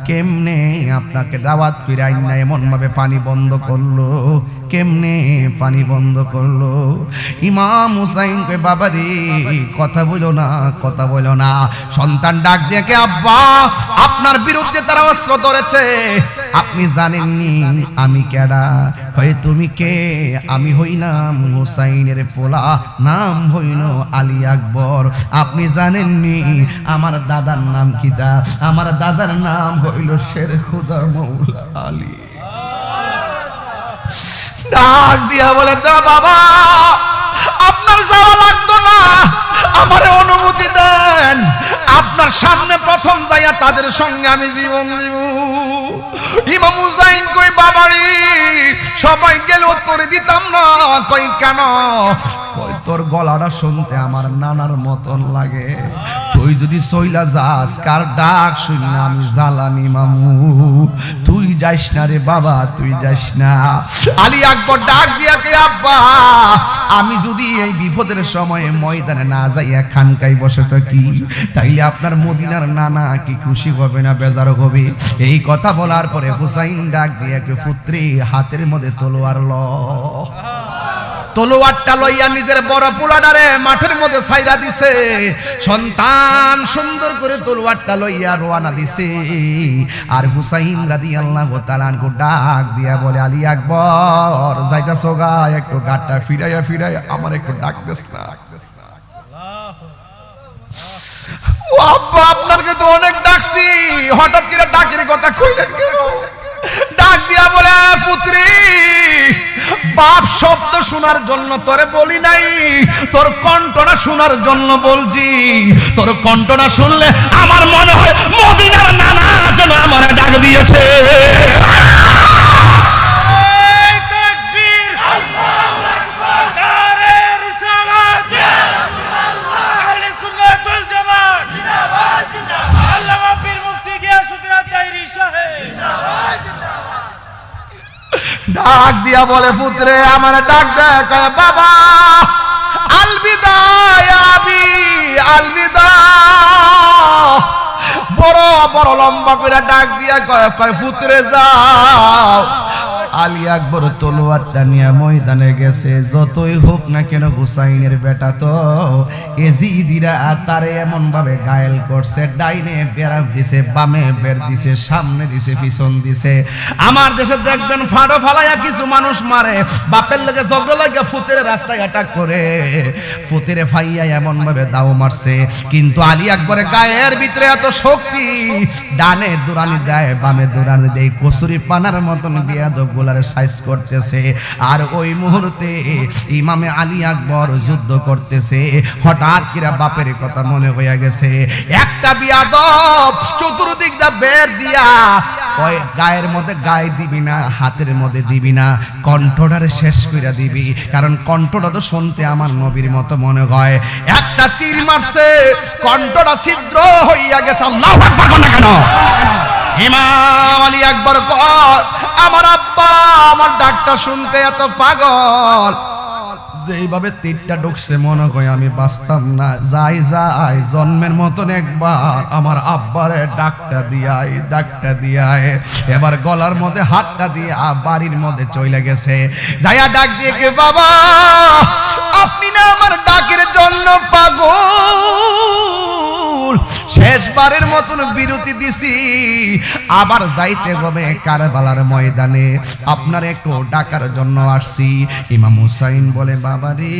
[SPEAKER 1] কেমনে আপনাকে দাওয়াত করে আইনা এমন ভাবে পানি বন্ধ করলো, কেমনে পানি বন্ধ করলো। ইমাম হুসাইন কই বাবা রে কথা বলো না, কথা বলো না। সন্তান ডাক দিয়ে কে আব্বা আপনার বিরুদ্ধে তারা অস্ত্র ধরেছে, আপনি জানেননি আমি কেডা? কই তুমি কে? আমি হইলাম হুসাইনের পোলা, নাম হইল আলী আকবর। আপনি জানেননি আমার দাদার নাম কি? তা আমার দাদার নাম হইল শের খুদা মৌলা আলী। ডাক দিয়া বলে দা বাবা আপনার যাওয়া লাগতো না, আমার অনুমতি দেন, আপনার সামনে প্রথম যাইয়া তাদের সঙ্গে আমি জীবন দিব। ইমাম হুসাইন কই বাবারি সবাই গেল তোরে দিতাম না। কই কেন? কই তোর গলাটা শুনতে আমার নানার মতন লাগে, তুই যদি সইলা যাস কার ডাক শুনি না আমি জ্বালানি মামু, তুই যাস না রে বাবা, তুই যাস না। আলী আকবর ডাক দিয়া কে আব্বা আমি যদি এই বিপদের সময়ে ময়দানে না যাইয়া খানকাই বসে থাকি তাইলে আপনার মদিনার নানা কি খুশি হবে না বেজার হবে? এই কথা বলার পরে হুসাইন ডাক দিয়া কে পুত্রী হাতের মধ্যে তলোয়ার ল। তলোয়ারটা লইয়া নিজের বড় পোলাডারে মাঠের মধ্যে ছাইরা দিছে। সন্তান সুন্দর করে তলোয়ারটা লইয়া রওনা দিছে। আর হুসাইন রাদিয়াল্লাহু তাআলা আনহু ডাক দিয়া বলে আলী আকবর যাইতাছো গা, একটু গাটটা ফিরাইয়া ফিরাইয়া আমার একটু ডাক দেস না। ও আব্বা আপনাকে তো অনেক ডাকছি, হঠাৎ করে ডাকের কথা কইলেন কেন? ডাক দিয়া বলে পুত্রী বাপ শব্দ শোনার জন্য তোরে বলি নাই, তোর কণ্ঠটা শোনার জন্য বলছি। তোর কণ্ঠটা শুনলে আমার মনে হয় মদিনার নানা যেন আমার ডাক দিয়েছে। ডাক দিয়া বলে পুত্রে আমার ডাক দেখ বাবা আলবিদা আবি আলবিদা। বড় বড় লম্বা করে ডাক দিয়া কয় পুত্রে যাও। আলী আকবর তলোয়ারটা নিয়ে ময়দানে গেছে। যতই হোক না কেন হুসাইনের বেটা তো এজিদিরা তারে এমন ভাবে ঘায়েল করছে, ডাইনে বেড়া দিছে, বামে বের দিছে, সামনে দিছে, পিছন দিছে। আমার দেশে দেখবেন ফাড়ো ফালাইয়া কিছু মানুষ মারে, বাপের লাগে ঝগড়া লাগে ফুতের রাস্তায় অ্যাটাক করে, ফুতেরে ফাইয়া এমন ভাবে দাও মারছে। কিন্তু আলী আকবরের গায়ের ভিতরে এত শক্তি, ডানে দুরানি দেয় বামে দুরানি দেয়, কসুরি পানার মতন বিয়াদব গুলারে সাইজ করতেছে। আর ওই মুহূর্তে ইমামে আলী আকবর যুদ্ধ করতেছে। হঠাৎ করে বাপের কথা মনে হয়ে গেছে, একটা বিয়াদব চতুর্দিক দা বের দিয়া ওই গায়ের মধ্যে গায়ে দিবি না, হাতের মধ্যে দিবি না, কণ্ঠটারে শেষ করে দিবি, কারণ কণ্ঠটা তো শুনতে আমার নবীর মতো মনে হয়। একটা তীর মারছে, কণ্ঠটা ছিদ্র হইয়া গেছে। আল্লাহু আকবার না কেন? ইমাম আলী আকবর আমার আব্বা আমার ডাকটা শুনতে এত পাগল, যেইভাবে তীরটা ঢুকছে মনে হয় আমি বাঁচতাম না। যাই যাই জন্মের মতন একবার আমার আব্বারে ডাকটা দিয়াই, ডাকটা দিয়াই। এবার গলার মধ্যে হাতটা দিয়ে বাড়ির মধ্যে চলে গেছে। যাইয়া ডাক দিয়ে কে বাবা আপনি না আমার ডাকের জন্য পাগল, শেষবারের মতন বিরতি দিছি, আবার যাইতে হবে কারবালার ময়দানে, আপনার একটু ডাকার জন্য আসছি। ইমাম হুসাইন বলে বাবা রে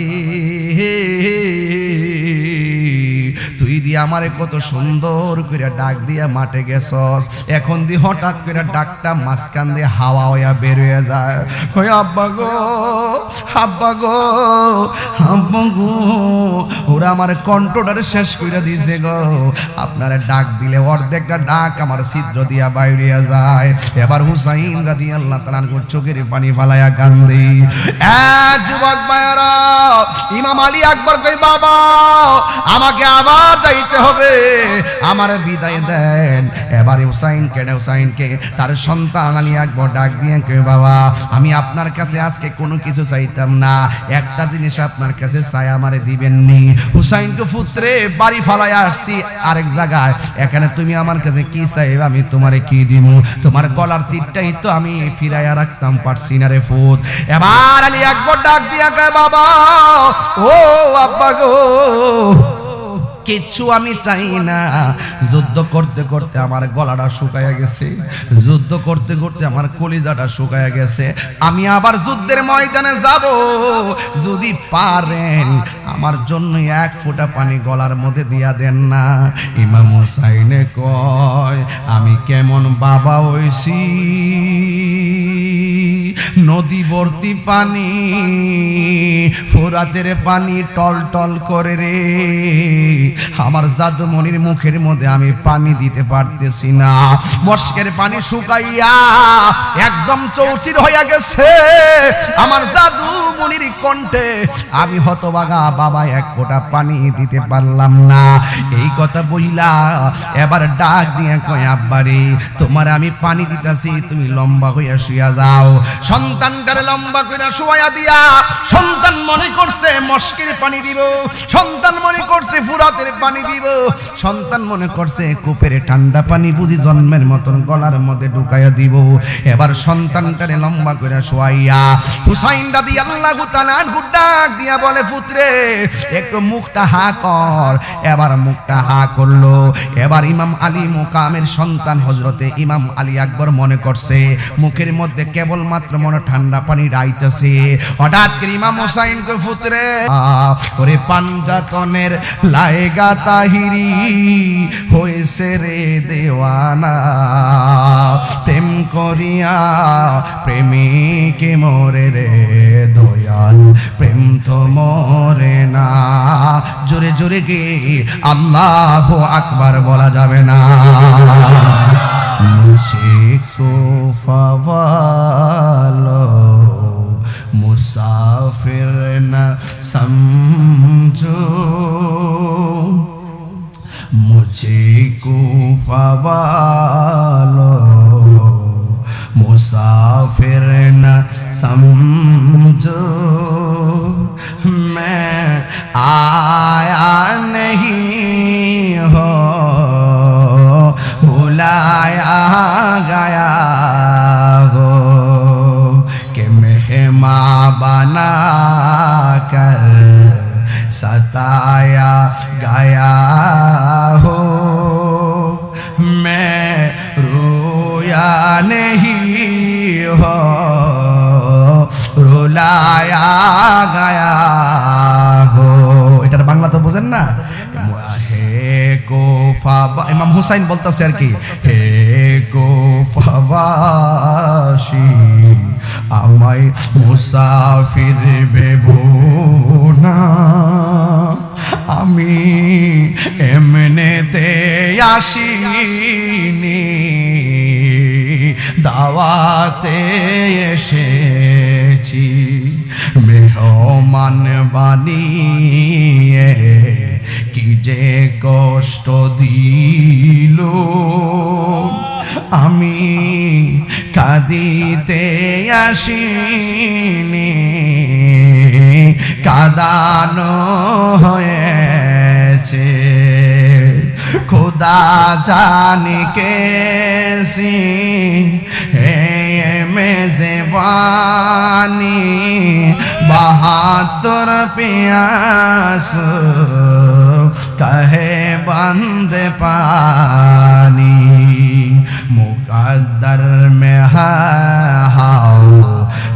[SPEAKER 1] তুই দিয়ে আমারে কত সুন্দর করে ডাক দিয়া মাঠে গেছস, এখন দি হঠাৎ করে ডাকটা মাঝখান দিয়ে হাওয়া হইয়া বের হয়ে যায়। কই আব্বা গো, আব্বা গো, আব্বা গো, ওরা আমার কণ্ঠটারে শেষ করে দিয়েছে গো। আপনারা ডাক দিলে অর্ধেকটা ডাক আমার ছিদ্র দিয়া বাইরে যায়। এবার হুসাইন রাদিয়াল্লাহু তাআলা চোখের পানি ফালায়া কান্দে। যুবক ভাইরা ইমাম আলী আকবর কই বাবা আমাকে আবার যাইতে হবে, আমার বিদায় দেন। এবারে হুসাইনকে তার সন্তান আলী আকবর ডাক দিয়ে কে বাবা, আমি আপনার কাছে আজকে কোনো কিছু চাইতাম না, একটা জিনিস আপনার কাছে চাই, আমারে দিবেননি? হুসাইনকে পুত্রে বাড়ি ফালাই আসছি আরেক জায়গায়, এখানে তুমি আমার কাছে কি চাইবে, আমি তোমারে কি দিব? তোমার গলার তীরটাই তো আমি ফিরাইয়া রাখতাম পারছি না রে ফুত। এবার আলী আকবর ডাক দিয়া কয় বাবা, ও আব্বা গো, কিচ্ছু আমি চাই না। যুদ্ধ করতে করতে আমার গলাটা শুকায়া গেছে, যুদ্ধ করতে করতে আমার কলিজাটা শুকায়া গেছে, আমি আবার যুদ্ধের ময়দানে যাব, যদি পারেন আমার জন্য এক ফোঁটা পানি গলার মধ্যে দিয়া দেন না। ইমাম হুসাইনে কয়, আমি কেমন বাবা হইছি, নদী ভর্তি পানি, ফোরাতের পানি টল টল করে রে, আমার জাদুমণির মুখের মধ্যে আমি পানি দিতে পারতেছি না, মস্কের পানি শুকাইয়া একদম চৌচির হইয়া গেছে আমার জাদুমণির কণ্ঠে, আমি হতভাগা বাবা এক ফোঁটা পানি দিতে পারলাম না। এই কথা বইলা এবার ডাক দিয়ে কয় আব্বারে, তোমার আমি পানি দিতেছি, তুমি লম্বা হইয়া শুয়া যাও। সন্তানটারে লম্বা কইরা শুয়া দিয়া সন্তান মনে করছে মস্কের পানি দিব, সন্তান মনে করছে ফুরাতের পানি দিব, সন্তান মনে করছে কূপের ঠান্ডা পানি বুঝি জন্মের মতন গলার মধ্যে ঢুকাইয়া দিব। এবার সন্তানটারে লম্বা কইরা শুয়াইয়া হুসাইন রাদিয়াল্লাহু তাআলা আনহু ডাক দিয়া বলে, পুত্রে একটু মুখটা হা কর। এবার মুখটা হা করলো। এবার ইমাম আলী মুকামের সন্তান হযরতে ইমাম আলী আকবর মনে করছে মুখের মধ্যে কেবলমাত্র মনে ঠান্ডা পানি রাইতেছে। হঠাৎ করে ইমাম হুসাইন কই, পুত্রে ওরে পাঞ্জাতনের লায়গা তাহিরি হইছে রে দেওয়ানা, প্রেম করিয়া প্রেমিকে মরে রে দয়াল, প্রেম তো মরে না। জোরে জোরে গে আল্লাহু আকবার বলা যাবে না। মুঝকো ফওয়ালো মুসাফির না সমঝো, মুঝকো ফওয়ালো मुसाफिर न समझो, मैं आया नहीं हो बुलाया गया हो, कि मेहमान बना कर सताया गया हो, मैं रोया नहीं हो रुलाया गया हो। এটার বাংলা তো বোঝেন না? হে গোফা, ইমাম হুসাইন বলতেছে আর কি, হে গোফাবাসী আমায় মুসাফির ভেবো না, আমি এমনেতে আসিনি, দাওয়াতে এসেছি, মেহমান বানিয়ে কি যে কষ্ট দিল, আমি কাঁদিতে আসিনি, কাঁদানো হয়েছে। खुदा जाने कैसी है मेज़बानी, बहादुर प्यास कहे बंद पानी, मुकद्दर में है हाओ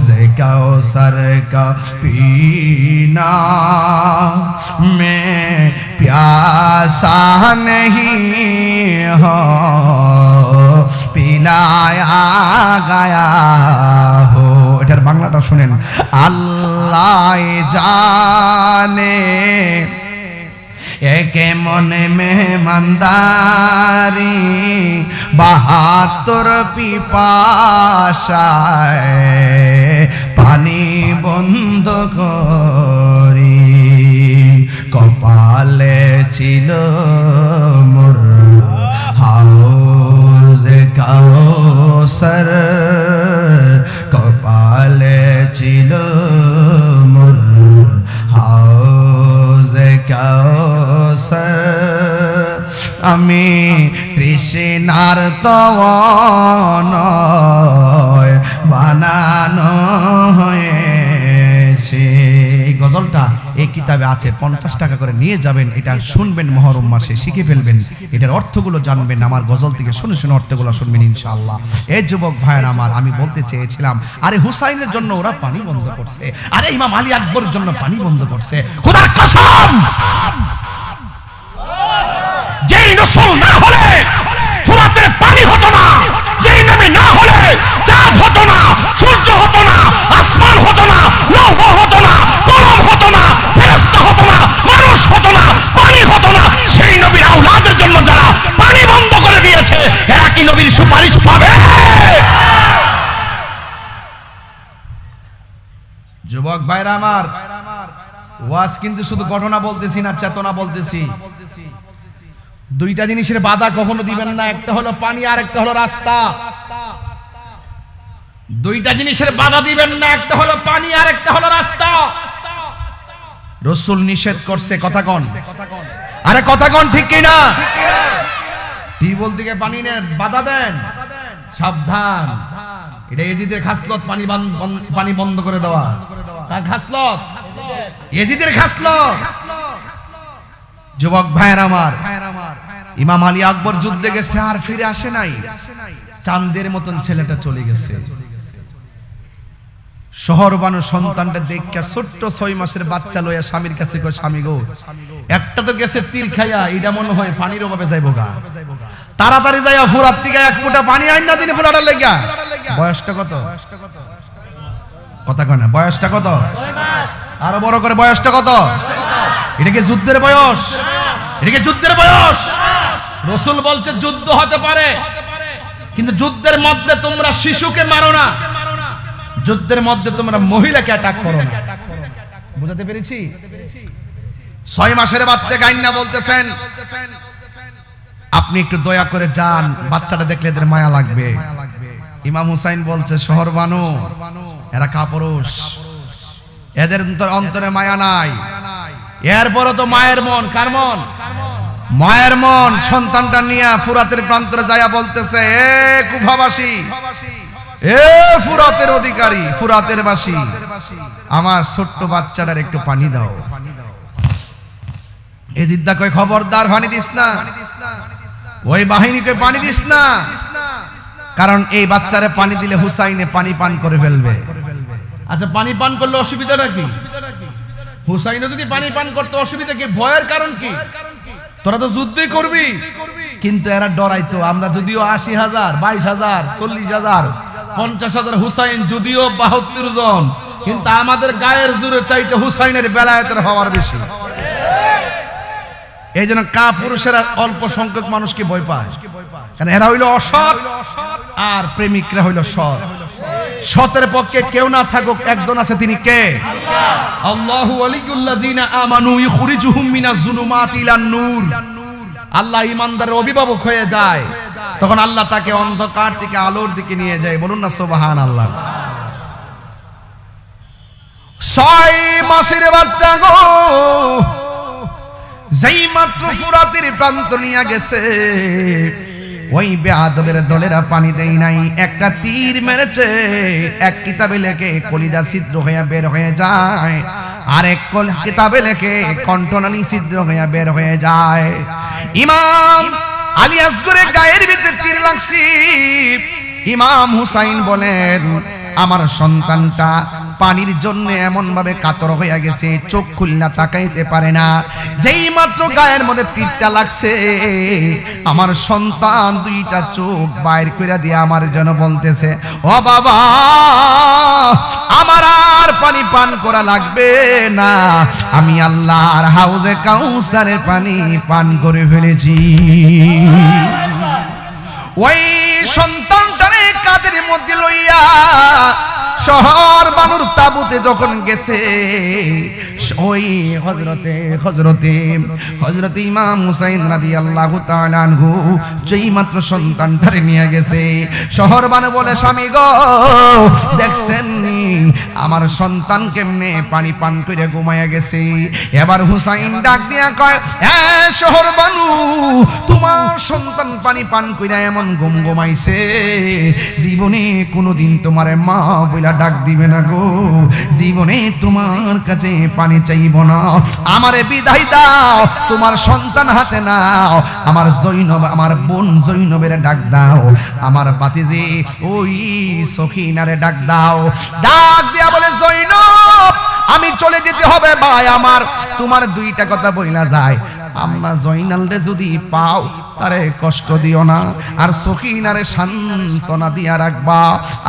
[SPEAKER 1] से कौसर का पीना, मैं प्यासा नहीं हो पिलाया गया हो। এটার বাংলাটা শুনেন, আল্লাহ জানে একে মনে মেহমানদারি, ৭২ পিপাসায় পানি বন্ধ করি, কপালে ছিল মোর হাউজে কাউসার, কপালে ছিল মোর হাউজে কাউসার। আমি তৃষ্ণার তওয়ানয় বানানো হয়েছে। এই গজলটা এই কিতাবে আছে, 50 টাকা করে নিয়ে যাবেন, এটা শুনবেন, মহরম মাসে শিখে ফেলবেন, এটার অর্থগুলো জানবেন, আমার গজল থেকে শুনে শুনে অর্থগুলো শুনবেন ইনশাআল্লাহ। এই যুবক ভাইয়ের আমার, আমি বলতে চেয়েছিলাম, আরে হুসাইনের জন্য ওরা পানি বন্ধ করছে, আরে ইমাম আলী আকবরের জন্য পানি বন্ধ করছে। খোদার কসম, যেই রাসূল না হলে ফুরাতের পানি হতো না, যেই নবী না হলে চাঁদ হতো না, সূর্য হতো না, আসমান হতো না, লৌহ হতো না, কলম হতো না, ফেরেশতা হতো না, মানুষ হতো না, পানি হতো না। সেই নবীর আওলাদের জন্য যারা পানি বন্ধ করে দিয়েছে, এরা কি নবীর সুপারিশ পাবে? যুবক ভাইরা আমার, ওয়াজ কিন্তু শুধু ঘটনা বলতেছি না, চেতনা বলতেছি। দুইটা জিনিসের বাধা কখনো দিবেন না, একটা হলো পানি আর একটা হলো রাস্তা। দুইটা জিনিসের বাধা দিবেন না, একটা হলো পানি আর একটা হলো রাস্তা। রাসূল নিষেধ করছে, কথা কোন, আরে কথা কোন, ঠিক কি না? টিউবওয়েল থেকে পানি নেন, বাধা দেন, সাবধান। এটা ইজিদের খাসলত, পানি বন্ধ করে দেওয়া। তার খাসলত, ইজিদের খাসলত। যুবক ভাইয়ের আমার, ইমাম আলী আকবর যুদ্ধে গেছে আর ফিরে আসে নাই, চাঁদের মতন ছেলেটা চলে গেছে। শহর বানু সন্তানটা দেখা ছোট্ট 6 মাসের বাচ্চা লইয়া স্বামীর কাছে কয়, স্বামী গো, একটা তো গেছে তীর খাইয়া, এটা মনে হয় পানির অভাবে যাইবো গা, তাড়াতাড়ি যাইয়া ফুরাত থেকে 1 ফোঁটা পানি আইন না দিনে ফুলাটার লেগা। বয়সটা কত, কথা কয় না, বয়সটা কত? আরো বড় করে, বয়সটা কত? এটা কি যুদ্ধের বয়স? এটা কি যুদ্ধের বয়স? রাসূল বলছে যুদ্ধ হতে পারে, কিন্তু যুদ্ধের মধ্যে তোমরা শিশুকে মারো না, যুদ্ধের মধ্যে তোমরা মহিলাকে অ্যাটাক করো না। বুঝাতে পেরেছি? 6 মাসের বাচ্চা গাইন্না বলতেছেন, আপনি একটু দয়া করে যান, বাচ্চাটা দেখলে এদের মায়া লাগবে। ইমাম হুসাইন বলছে, শহর বানু, এরা কাপুরুষ, এদের অন্তরে মায়া নাই। এরপরও তো মায়ের মন, কার মন? মায়ের মন। সন্তানটা নিয়ে ফুরাতের প্রান্তরে যায়া বলতেছে, এ কুফাবাসী, এ ফুরাতের অধিকারী, ফুরাতের বাসী, আমার ছোট্ট বাচ্চাটার একটু পানি দাও। এজিদ্দা কয়, খবরদার পানি দিস না, ওই বাহিনীকে পানি দিস না, কারণ এই বাচ্চারে পানি দিলে হুসাইনে পানি পান করে ফেলবে। আচ্ছা, পানি পান করলে অসুবিধাটা কি? হুসাইনও যদি পানি পান করতে, অসুবিধা কি? ভয়ের কারণ কি? তোরা তো যুদ্ধই করবি, কিন্তু এরা ডরাইতো। আমরা যদিও 80,000, 22,000, 40,000, 50,000, হুসাইন যদিও 72 জন, কিন্তু আমাদের গায়ের জোরে চাইতে হুসাইনের বেলায়েতের হওয়ার বেশি। এই জন্য কাপুরুষেরা অল্প সংখ্যক মানুষকে ভয় পায়, কারণ এরা হইল অসৎ আর প্রেমিকরা হইল সৎ। সতের পক্ষে কেউ না থাকুক, একজন আছে, তিনি কে? আল্লাহু ওয়ালিয়ুল্লাযিনা আমানু ইখরিজুহুম মিনাজ যুলুমাতি ইলান নূর। আল্লাহ ঈমানদারের অভিভাবক হয়ে যায়, তখন আল্লাহ তাকে অন্ধকার থেকে আলোর দিকে নিয়ে যায়। বলুন না সুবহানাল্লাহ। 6 মাসের বাচ্চা গো, যেই মাত্র ফুরাতের প্রান্ত নিয়ে গেছে, ওই বেয়াদবের দলেরা পানি দেয় নাই, একটা তীর মেরেছে, এক কিতাবে লেখে কলিজা ছিদ্র হয়ে বের হয়ে যায়, আর এক কিতাবে লেখে কণ্ঠনালী ছিদ্র হয়ে বের হয়ে যায়। ইমাম আলী আসগরের গায়ের ভিতরে তীর লাগছে। ইমাম হুসাইন বলেন, আমার সন্তানটা পানির জন্য এমন ভাবে কাতর হয়ে গেছে, চোখ খুলনা তাকাইতে পারে না। যেই মাত্র গায়ের মধ্যে তীরটা লাগছে, আমার সন্তান দুইটা চোখ বাইর করে দিয়ে আমার জন্য বলতেছে, ও বাবা, আমার আর পানি পান করা লাগবে না, আমি আল্লাহর হাউজে কাউসারের পানি পান করে ফেলেছি। ওই সন্তানটারে কাদের মধ্যে লইয়া শহর বানুর তাবুতে যখন গেছে, ওই হযরতে ইমাম হুসাইন রাদিয়াল্লাহু তাআলা আনহু যেই মাত্র সন্তানটারে নিয়ে গেছে, শহর বানু বলে, স্বামী গো দেখছেন নি আমার সন্তান কেমনে পানি পান করে ঘুমায়া গেছে। এবার হুসাইন ডাক দিয়া কয়, হ্যাঁ শহর বানু, তোমার সন্তান পানি পান কইরা এমন ঘুম ঘুমাইছে, জীবনে কোনোদিন তোমারে মা বইলা ডাক দিবে না গো, জীবনে তোমার কাছে পানি চাইব না, আমারে বিদায় দাও, তোমার সন্তান হাতে নাও, আমার জৈনব, আমার বোন জৈনবের ডাক দাও, আমার বাতিজি ওই সখিনারে ডাক দাও। ডাক দিয়া বলে, জৈনব আমি চলে যেতে হবে ভাই আমার, তোমার দুইটা কথা বইলা যায়, আম্মা জয়নাল রে যদি পাও তারে কষ্ট দিও না, আর সখিনারে সান্ত্বনা দিয়া রাখবা,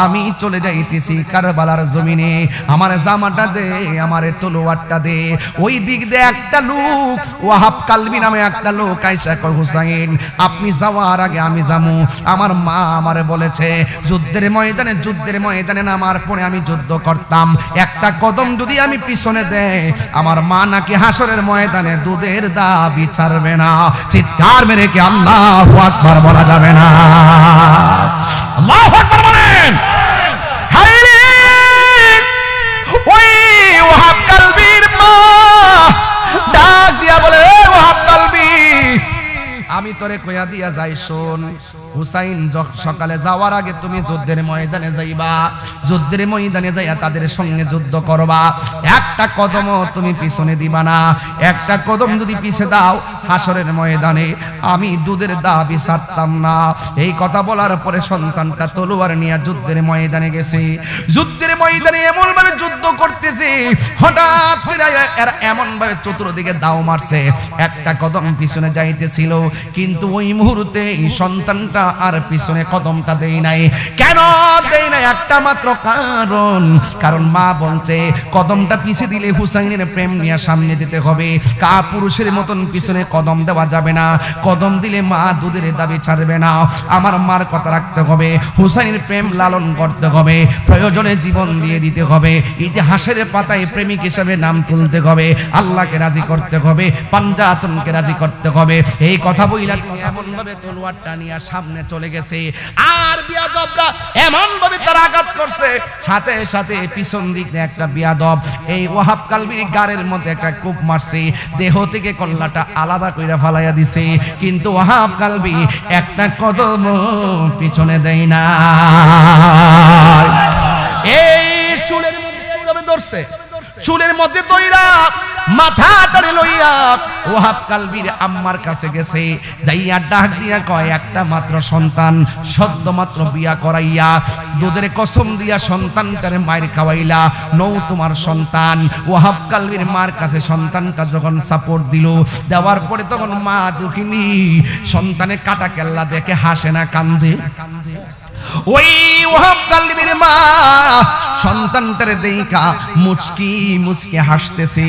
[SPEAKER 1] আমি চলে যাইতেছি কারবালার জমিনে, আমার জামাটা দে, আমার তলোয়ারটা দে। ওই দিক দিয়ে একটা লোক, ওয়াহাব কালবি নামে একটা লোক আইসা কয়, হুসাইন আপনি যাওয়ার আগে আমি যামু, আমার মা আমারে বলেছে যুদ্ধের ময়দানে নামার পরে আমি যুদ্ধ করতাম, একটা কদম যদি আমি পিছনে দেই, আমার মা নাকি হাসরের ময়দানে দুধের দাবি ছাড়বে না। চিৎকার মেরে কি আল্লাহু আকবার বলা যাবে না? আল্লাহু আকবার বলেন। হায়রে ওই ওয়াহাব কালবির মা ডাক দিয়া বলে, ওয়াহাব কালবি আমি তোরে কইয়া দিয়া যাই, শোন হুসাইন সকালে যাওয়ার আগে তুমি যুদ্ধের ময়দানে যাইবা, যুদ্ধের ময়দানে যাইয়া তাদের সঙ্গে যুদ্ধ করবা, একটা কদমও তুমি পিছনে দিবা না, একটা কদম যদি পিছে দাও হাসরের ময়দানে আমি দুধের দাবি ছাড়তাম না। এই কথা বলার পরে সন্তানটা তলোয়ার নিয়ে যুদ্ধের ময়দানে গেছে, যুদ্ধের ময়দানে এমন ভাবে যুদ্ধ করতেছে, হঠাৎ করে এরা এমন ভাবে চতুর্দিকে দাও মারছে, একটা কদম পিছনে যাইতেছিল, কিন্তু ওই মুহূর্তে সন্তানটা আর পিছনে কদমটা দেই নাই। কেন দেই নাই? একটা মাত্র কারণ মা বলছে কদমটা পিছে দিলে হুসাইনের প্রেম নিয়ে সামনে যেতে হবে, কা পুরুষের মতন পিছনে কদম দেওয়া যাবে না, কদম দিলে মা দুধের দাবি ছাড়বে না, আমার মার কথা রাখতে হবে, হুসাইনের প্রেম লালন করতে হবে, প্রয়োজনে জীবন দিয়ে দিতে হবে, ইতিহাসের পাতায় প্রেমিক হিসেবে নাম তুলতে হবে, আল্লাহকে রাজি করতে হবে, পাঞ্জাতনকে রাজি করতে হবে। এই কথা বইলা এমন ভাবে তলোয়ারটা নিয়ে সামনে চলে গেছে, আর বিয়াদবরা এমন ভাবে তার আঘাত করছে, সাথে সাথে পিছন দিক দিয়ে একটা বিয়াদব এই ওয়াহাব কালবির গারের মধ্যে একটা কূপ মারছে, দেহ থেকে কল্লাটা আলাদা কইরা ফালাইয়া দিছে, কিন্তু ওয়াহাব কালবি একটা কদম পিছনে দেয় না। এই চুলের মধ্যে চুলবে ধরছে, চুলের মধ্যে দইরা মাথাটারে লইয়া ওয়াহাব কালবির আম্মার কাছে গেছে, যাইয়া ডাক দিয়া কয়, একটা মাত্র সন্তান সদ্য মাত্র বিয়া করাইয়া দুধের কসম দিয়া সন্তানটারে মায়ের খাওয়াইলা, নৌ তোমার সন্তান। ওয়াহাব কালবির মার কাছে সন্তানটা যখন সাপোর্ট দিল, দেওয়ার পরে তখন মা দুঃখিনী, সন্তানে কাটা কেল্লা দেখে হাসে না কান্দে। ওই ওয়াহাব কালবির মা সন্তানটারে দেইখা মুচকি মুচকি হাসতেছে,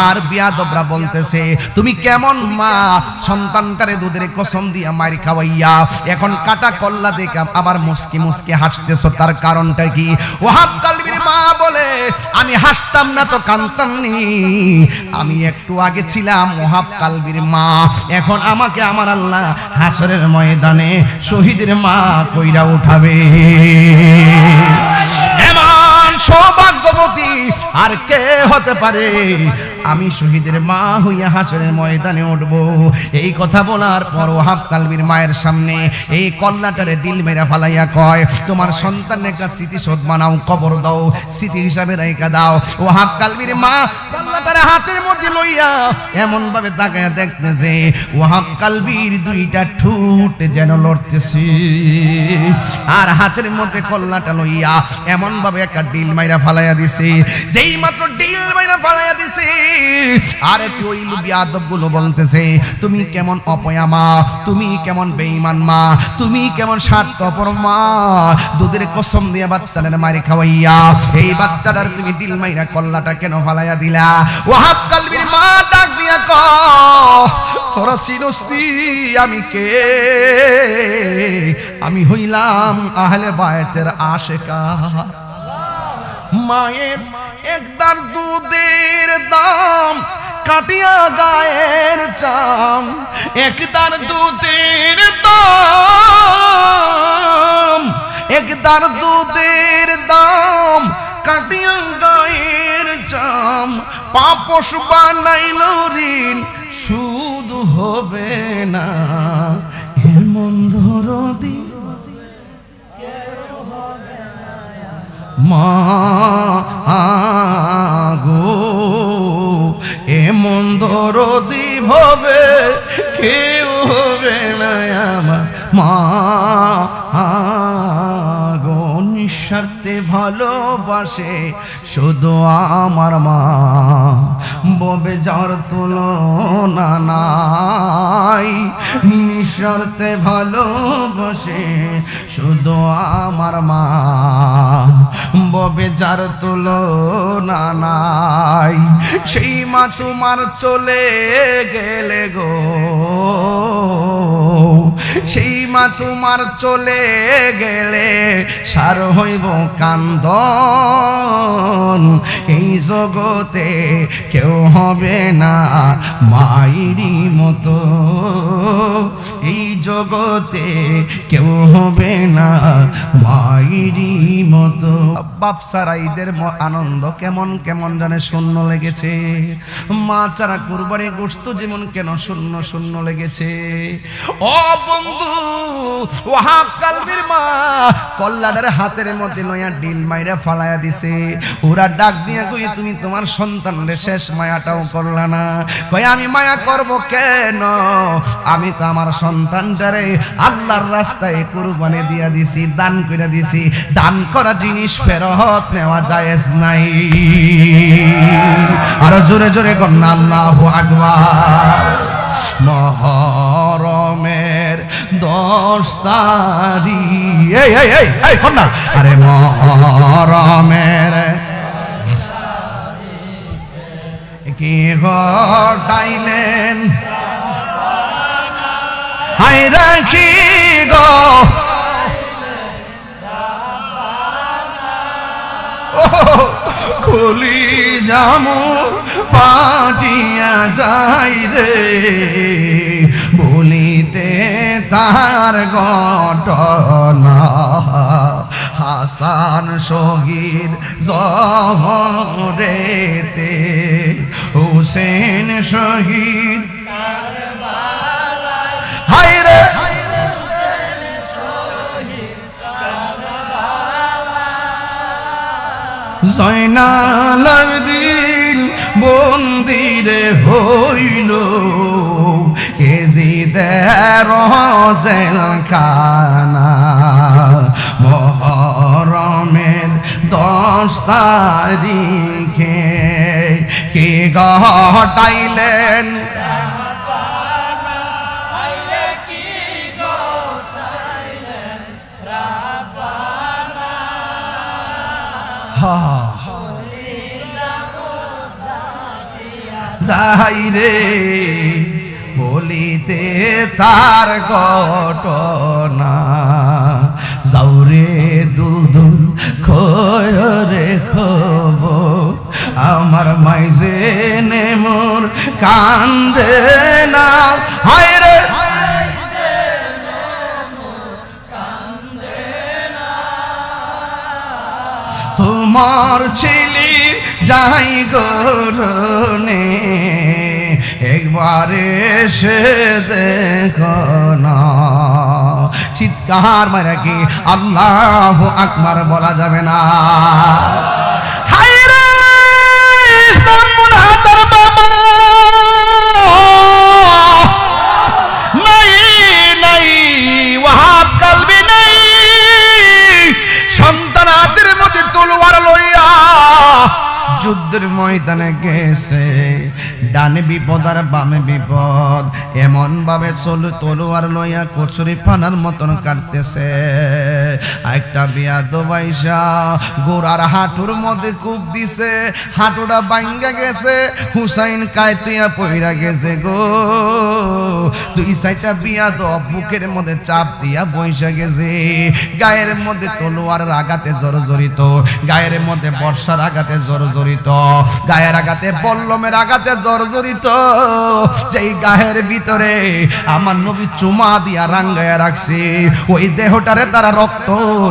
[SPEAKER 1] আর বিয়াদবরা বলতেছে, তুমি কেমন মা, সন্তানটারে দুধের কসম দিয়া মায়ের খাওয়াইয়া এখন কাটা কল্লা দেখা আবার মুচকি মুচকি হাসতেছো, তার কারণটা কি? ওয়াহাব কালবির মা বলে, আমি হাসতাম না তো কাঁদতাম নি, আমি একটু আগে ছিলাম ওয়াহাব কালবির মা, এখন আমাকে আমার আল্লাহ হাসরের ময়দানে শহীদের মা কইরা উঠাবে। এমন সৌভাগ্যবতী আর কে হতে পারে? আমি শহীদের মা হইয়া হাসরের ময়দানে উঠবো। এই কথা বলার পর ওয়াহাব কালবির মায়ের সামনে এই কল্লাটারে ডিল মেরা ফালাইয়া কয়, তোমার সন্তানের একটা স্মৃতিশোধ বানাও, কবর দাও, স্মৃতি হিসাবে রাইখা দাও। ওয়াহাব কালবির মা কল্লাটারে হাতের মধ্যে লইয়া এমন ভাবে তাকায়া দেখতেছে, ওয়াহাব কালবির দুইটা ঠোঁট যেন লড়তেছে, আর হাতের মধ্যে কল্লাটা লইয়া এমন ভাবে একটা ডিল মাইরা ফালাইয়া দিছে। যেই মাত্র ডিল মাইরা ফালাইয়া দিছে, আর ওই বিয়াদব গুলো বলতেছে, তুমি কেমন অপয়া মা, তুমি কেমন বেঈমান মা, তুমি কেমন স্বার্থপর মা, দুধের কসম দিয়ে বাচ্চাদের মারি খাওয়াইয়া এই বাচ্চাটার তুমি ডিল মাইরা কল্লাটা কেন ফালাইয়া দিলা? ওয়াহাব কালবির মা ডাক দিয়া কয়, তোরা চিনস্তি আমি কে? আমি হইলাম আহলে বায়তের আশেকা, মায়ের একদার দুধের দাম কাটিয়া গায়ের চাম, একদার দুধের দাম, একদার দুধের দাম কাটিয়া গায়ের চাম, পাপস বানাইল ঋণ সুদ হবে না, এমন দরদি মা গো, এমন দরদি হবে কেউ হবে না আমার মা গো, নিঃস্বার্থে ভালোবাসে শুধু আমার মা, ববে যার তুলনা নাই, নিঃস্বার্থে ভালোবাসে শুধু আমার মা, ববে যার তুলনা নাই, সেই মা তোমার চলে গেলে গো, সেই মা তোমার চলে গেলে সার হইব কান্দন, এই জগতে কেউ হবে না মায়েরই মতো, এই জগতে কেউ হবে না মায়েরই মতো। বাপ ছাড়া ঈদের আনন্দ কেমন কেমন জানে শূন্য লেগেছে, মা ছাড়া কুরবানি গোশত যেমন কেন শূন্য শূন্য লেগেছে। ও বন্ধু, ওয়াহাব কালবির মা কল্লাডের হাতের মধ্যে লইয়া ডিল মাইরা ফালাইয়া দিছে, ওরা ডাক দিয়া কই তুমি তোমার সন্তানের শেষ মায়াটাও করলা না, কই আমি মায়া করব কেন, আমি তো আমার সন্তানটারে আল্লাহর রাস্তায় কুরবানি দিয়া দিছি, দান করে দিছি, দান করা জিনিস ফেরত নেওয়া জায়েজ নাই। আর জোরে জোরে কন্যা আল্লাহু আকবার। মহরমের 10 তারিখ, এই কন্যা, আরে মহরমের কি ঘটাইলেন, হাই রাখি গো খুলি জামু ফাটিয়া যাই রে, বলিতে তার ঘটনা, হাসান শহীদ জহরেতে, হুসেন শহীদ হায় রে, জয়নাল আবেদিন বন্দিরে হইল, এজিদের জেলখানা, মহরমের 10 তারিখে কি ঘটাইলেন, যাই রে বলিতে তার ঘটনা, যাওরে দুলদুল খয়রে খবর, আমার মাইজে নে মোর কান্দে না, হায় রে তোমার ছেলে যাই গরনে, একবার এসে দেখো না, চিৎকার মারা কি আল্লাহু আকবার বলা যাবে না। হায় রে জামুন হাতার বাবা, নাই নাই ওয়াহাব কালবি নাই, সন্তান হাতের মধ্যে তলোয়ার লইয়া যুদ্ধের ময়দানে গেছে, ডানে বিপদ আর বামে বিপদ, এমন ভাবে চলে তলোয়ার লইয়া কচুরি পানার মতন কাটতেছে। একটা বিয়াদ বাইশা গোড়ার হাঁটুর মধ্যে কূপ দিছে, হাঁটুটা ভাঙ্গা গেছে, হুসাইন কায়তুয়া পইরা গেছে গো। দুই সাইডটা বিয়াদ বুকের মধ্যে চাপ দিয়া বইসা গেছে, গায়ের মধ্যে তলোয়ার আঘাতে জর্জরিত, গায়ের মধ্যে বর্ষার আঘাতে জর্জরিত, গায়ের আঘাতে বল্লমের আঘাতে জর্জরিত। যেই গায়ের ভিতরে আমার নবী চুমা দিয়া রাঙ্গায়া রাখছে, ওই দেহটারে তারা রক্ত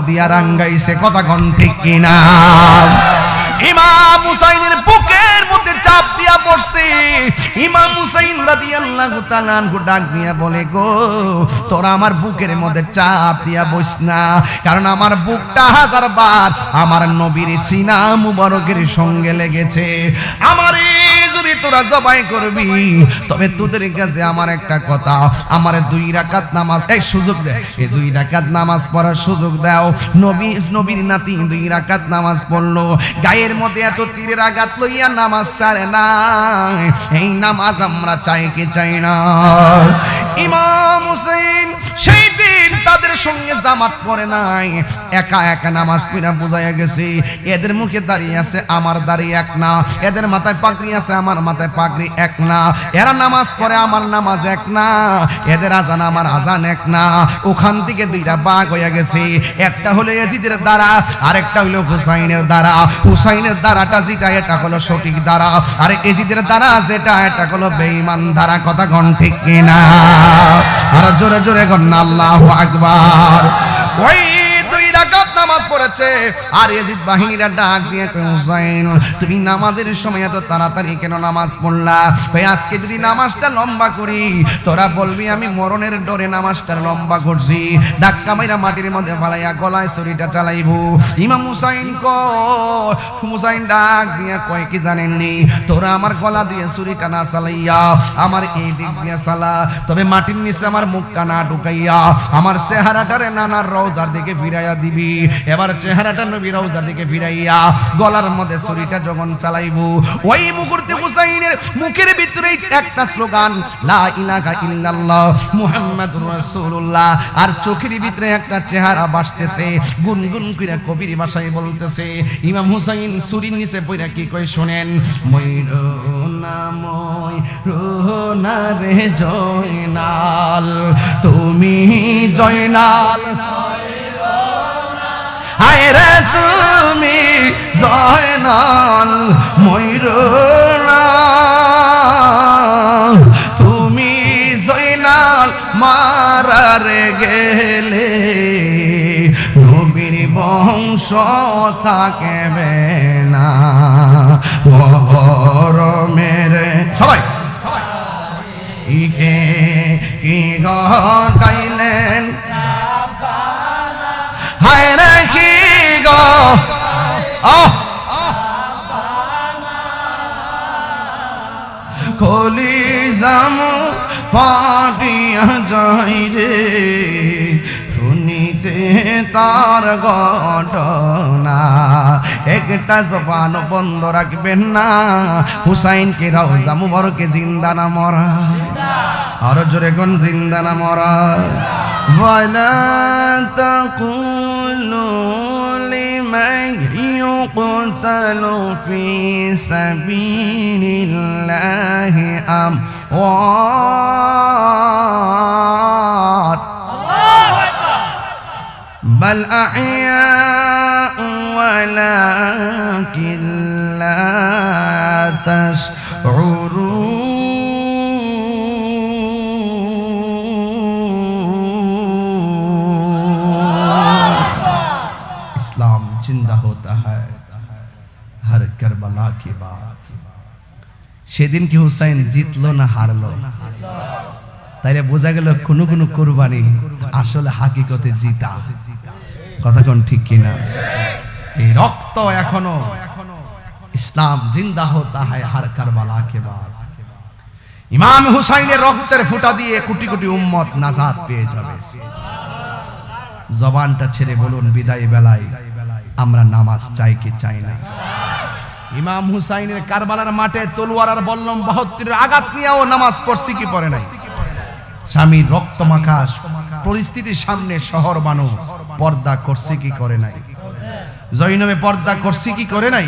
[SPEAKER 1] দিয়া রাঙ্গাইছে। কথা কোন ঠিক কিনা? ইমাম হুসাইনের বুকের মধ্যে চাপ দিয়া পড়ছে। ইমাম হুসাইন রাদিয়াল্লাহু তাআলা আনহু ডাক দিয়া বলে, গো তোরা আমার বুকের মধ্যে চাপ দিয়া বস না, কারণ আমার বুকটা হাজারবার আমার নবীর সিনা মুবারকের সঙ্গে লেগেছে। আমারে যদি তোরা জবাই করবি, তবে তোদের কাছে আমার একটা কথা, আমার 2 রাকাত নামাজ এই সুযোগ দে, এই 2 রাকাত নামাজ পড়ার সুযোগ দাও। নবীর নাতি 2 রাকাত নামাজ পড়লো, গায়ের মধ্যে এত তীরের আঘাত লইয়া নামাজ ছাড়ে না। এই নামাজ আমরা চাই কি চাই না? ইমাম হুসাইন সেই দিন তাদের সঙ্গে জামাত পড়ে নাই, একা একা নামাজ পড়া বুঝাইয়া গেছে। এদের মুখে দাঁড়িয়ে আছে, আমার দাঁড়িয়ে এক না, এদের মাথায় পাগড়ি আছে, আমার মাথায় পাগড়ি এক না, এরা নামাজ পড়ে, আমার নামাজ এক না, এদের আজান আমার আজান এক না। ওখান থেকে 2টা ভাগ হয়ে গেছে, একটা হলো ইয়াজিদের দ্বারা, আরেকটা হলো হুসাইনের দ্বারা। হুসাইনের দ্বারাটা যেটা এটা হলো সঠিক দ্বারা, আর ইয়াজিদের দ্বারা যেটা এটা হলো বেঈমান দ্বারা। কথা কোন ঠিক কিনা? আর জোরে জোরে কোন আল্লাহু আকবার। ওই 2 রাকাত নামাজ পড়েছে, আর ইয়াজিদ বাহিনীরা ডাক দিয়ে কয়, হুসাইন তুমি নামাজের সময় এত তাড়াতাড়ি কেন নামাজ পড়লা? ভাই আজকে যদি নামাজটা লম্বা করি, তোরা বলবি আমি মরণের ডরে নামাজটা লম্বা করছি। ধাক্কা মাইরা মাটির মধ্যে ফালাইয়া গলায় ছুরিটা চালাইবো। ইমাম হুসাইন হুসাইন ডাক দিয়ে কয়, কি জানেননি, তোরা আমার গলা দিয়ে ছুরিটা না চালাইয়া আমার এই দিক দিয়ে চালা, তবে মাটির নিচে আমার মুখটা না ঢুকাইয়া আমার চেহারাটারে নানার রওজার দিকে ফিরাইয়া দিবি। এবার চেহারাটা নবীর রওজার দিকে ফিরাইয়া গলার মধ্যে ছুরিটা যখন চালাইবো, ওই মুহূর্তে হুসাইনের মুখের ভিতরে একটা স্লোগান, লা ইলাহা ইল্লাল্লাহ মুহাম্মাদুর রাসূলুল্লাহ, আর চোখের ভিতরে একটা চেহারা ভাসতেছে, গুনগুন কইরা কবির ভাষায় বলতেছে। ইমাম হুসাইন ছুরির নিচে পইরা কি কয় শুনেন, ময়ূরনা রে জয়নাল, তুমি জয়নাল, হায় রে তুমি জয়নাল, ময়ূরনা তুমি জয়নাল মারারে গেলে নবীর বংশ থাকবে না। মেরে সবাই ইকে কি গাইলেন, হায় রে কি গো কলিজামু ফাটিয়া যাই রে শুনিতে তার ঘটনা। একটা জবান বন্ধ রাখবেন না, হুসাইনকে রওজা মুবারকে জিন্দা না মরা, আর জোরে কোন জিন্দা না মরা। ওয়ালা তাকুলু লিমান ইউকতালু ফি সাবিলিল্লাহি আমওয়াত بل أحياء ولكن لا تشعرون। इस्लाम जिंदा होता है हर करबला की बात। সেদিন কি হুসাইন জিতলো না হারলো? তাইলে বোঝা গেল কোনো কোনো কুরবানি আসলে হাকিকতে জিতা। কথা কোন ঠিক কিনা? এই রক্ত এখনো ইসলাম জিন্দা হতা হয় হর কারবালা কে বাদ। ইমাম হুসাইনের রক্তের ফুটা দিয়ে কোটি কোটি উম্মত নাজাত পেয়ে যাবে। জবানটা ছেড়ে বলুন বিদায় বেলায় আমরা নামাজ চাই কি চাই না? ইমাম হুসাইনের কারবালার মাঠে তলোয়ার আর বল্লম 72 আঘাত নিয়েও নামাজ পড়ছি কি পড়ে নাই? স্বামীর রক্তমাখা পরিস্থিতির সামনে শহর বানো পর্দা করছে কি করে নাই? জৈনবে পর্দা করছে কি করে নাই?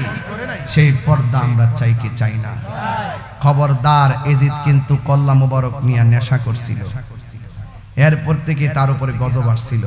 [SPEAKER 1] সেই পর্দা আমরা চাই কি চাই না? খবরদার, এজিদ কিন্তু কল্লা মোবারক নিয়ে নেশা করছিল, এরপর থেকে তার উপরে গজব আসছিল।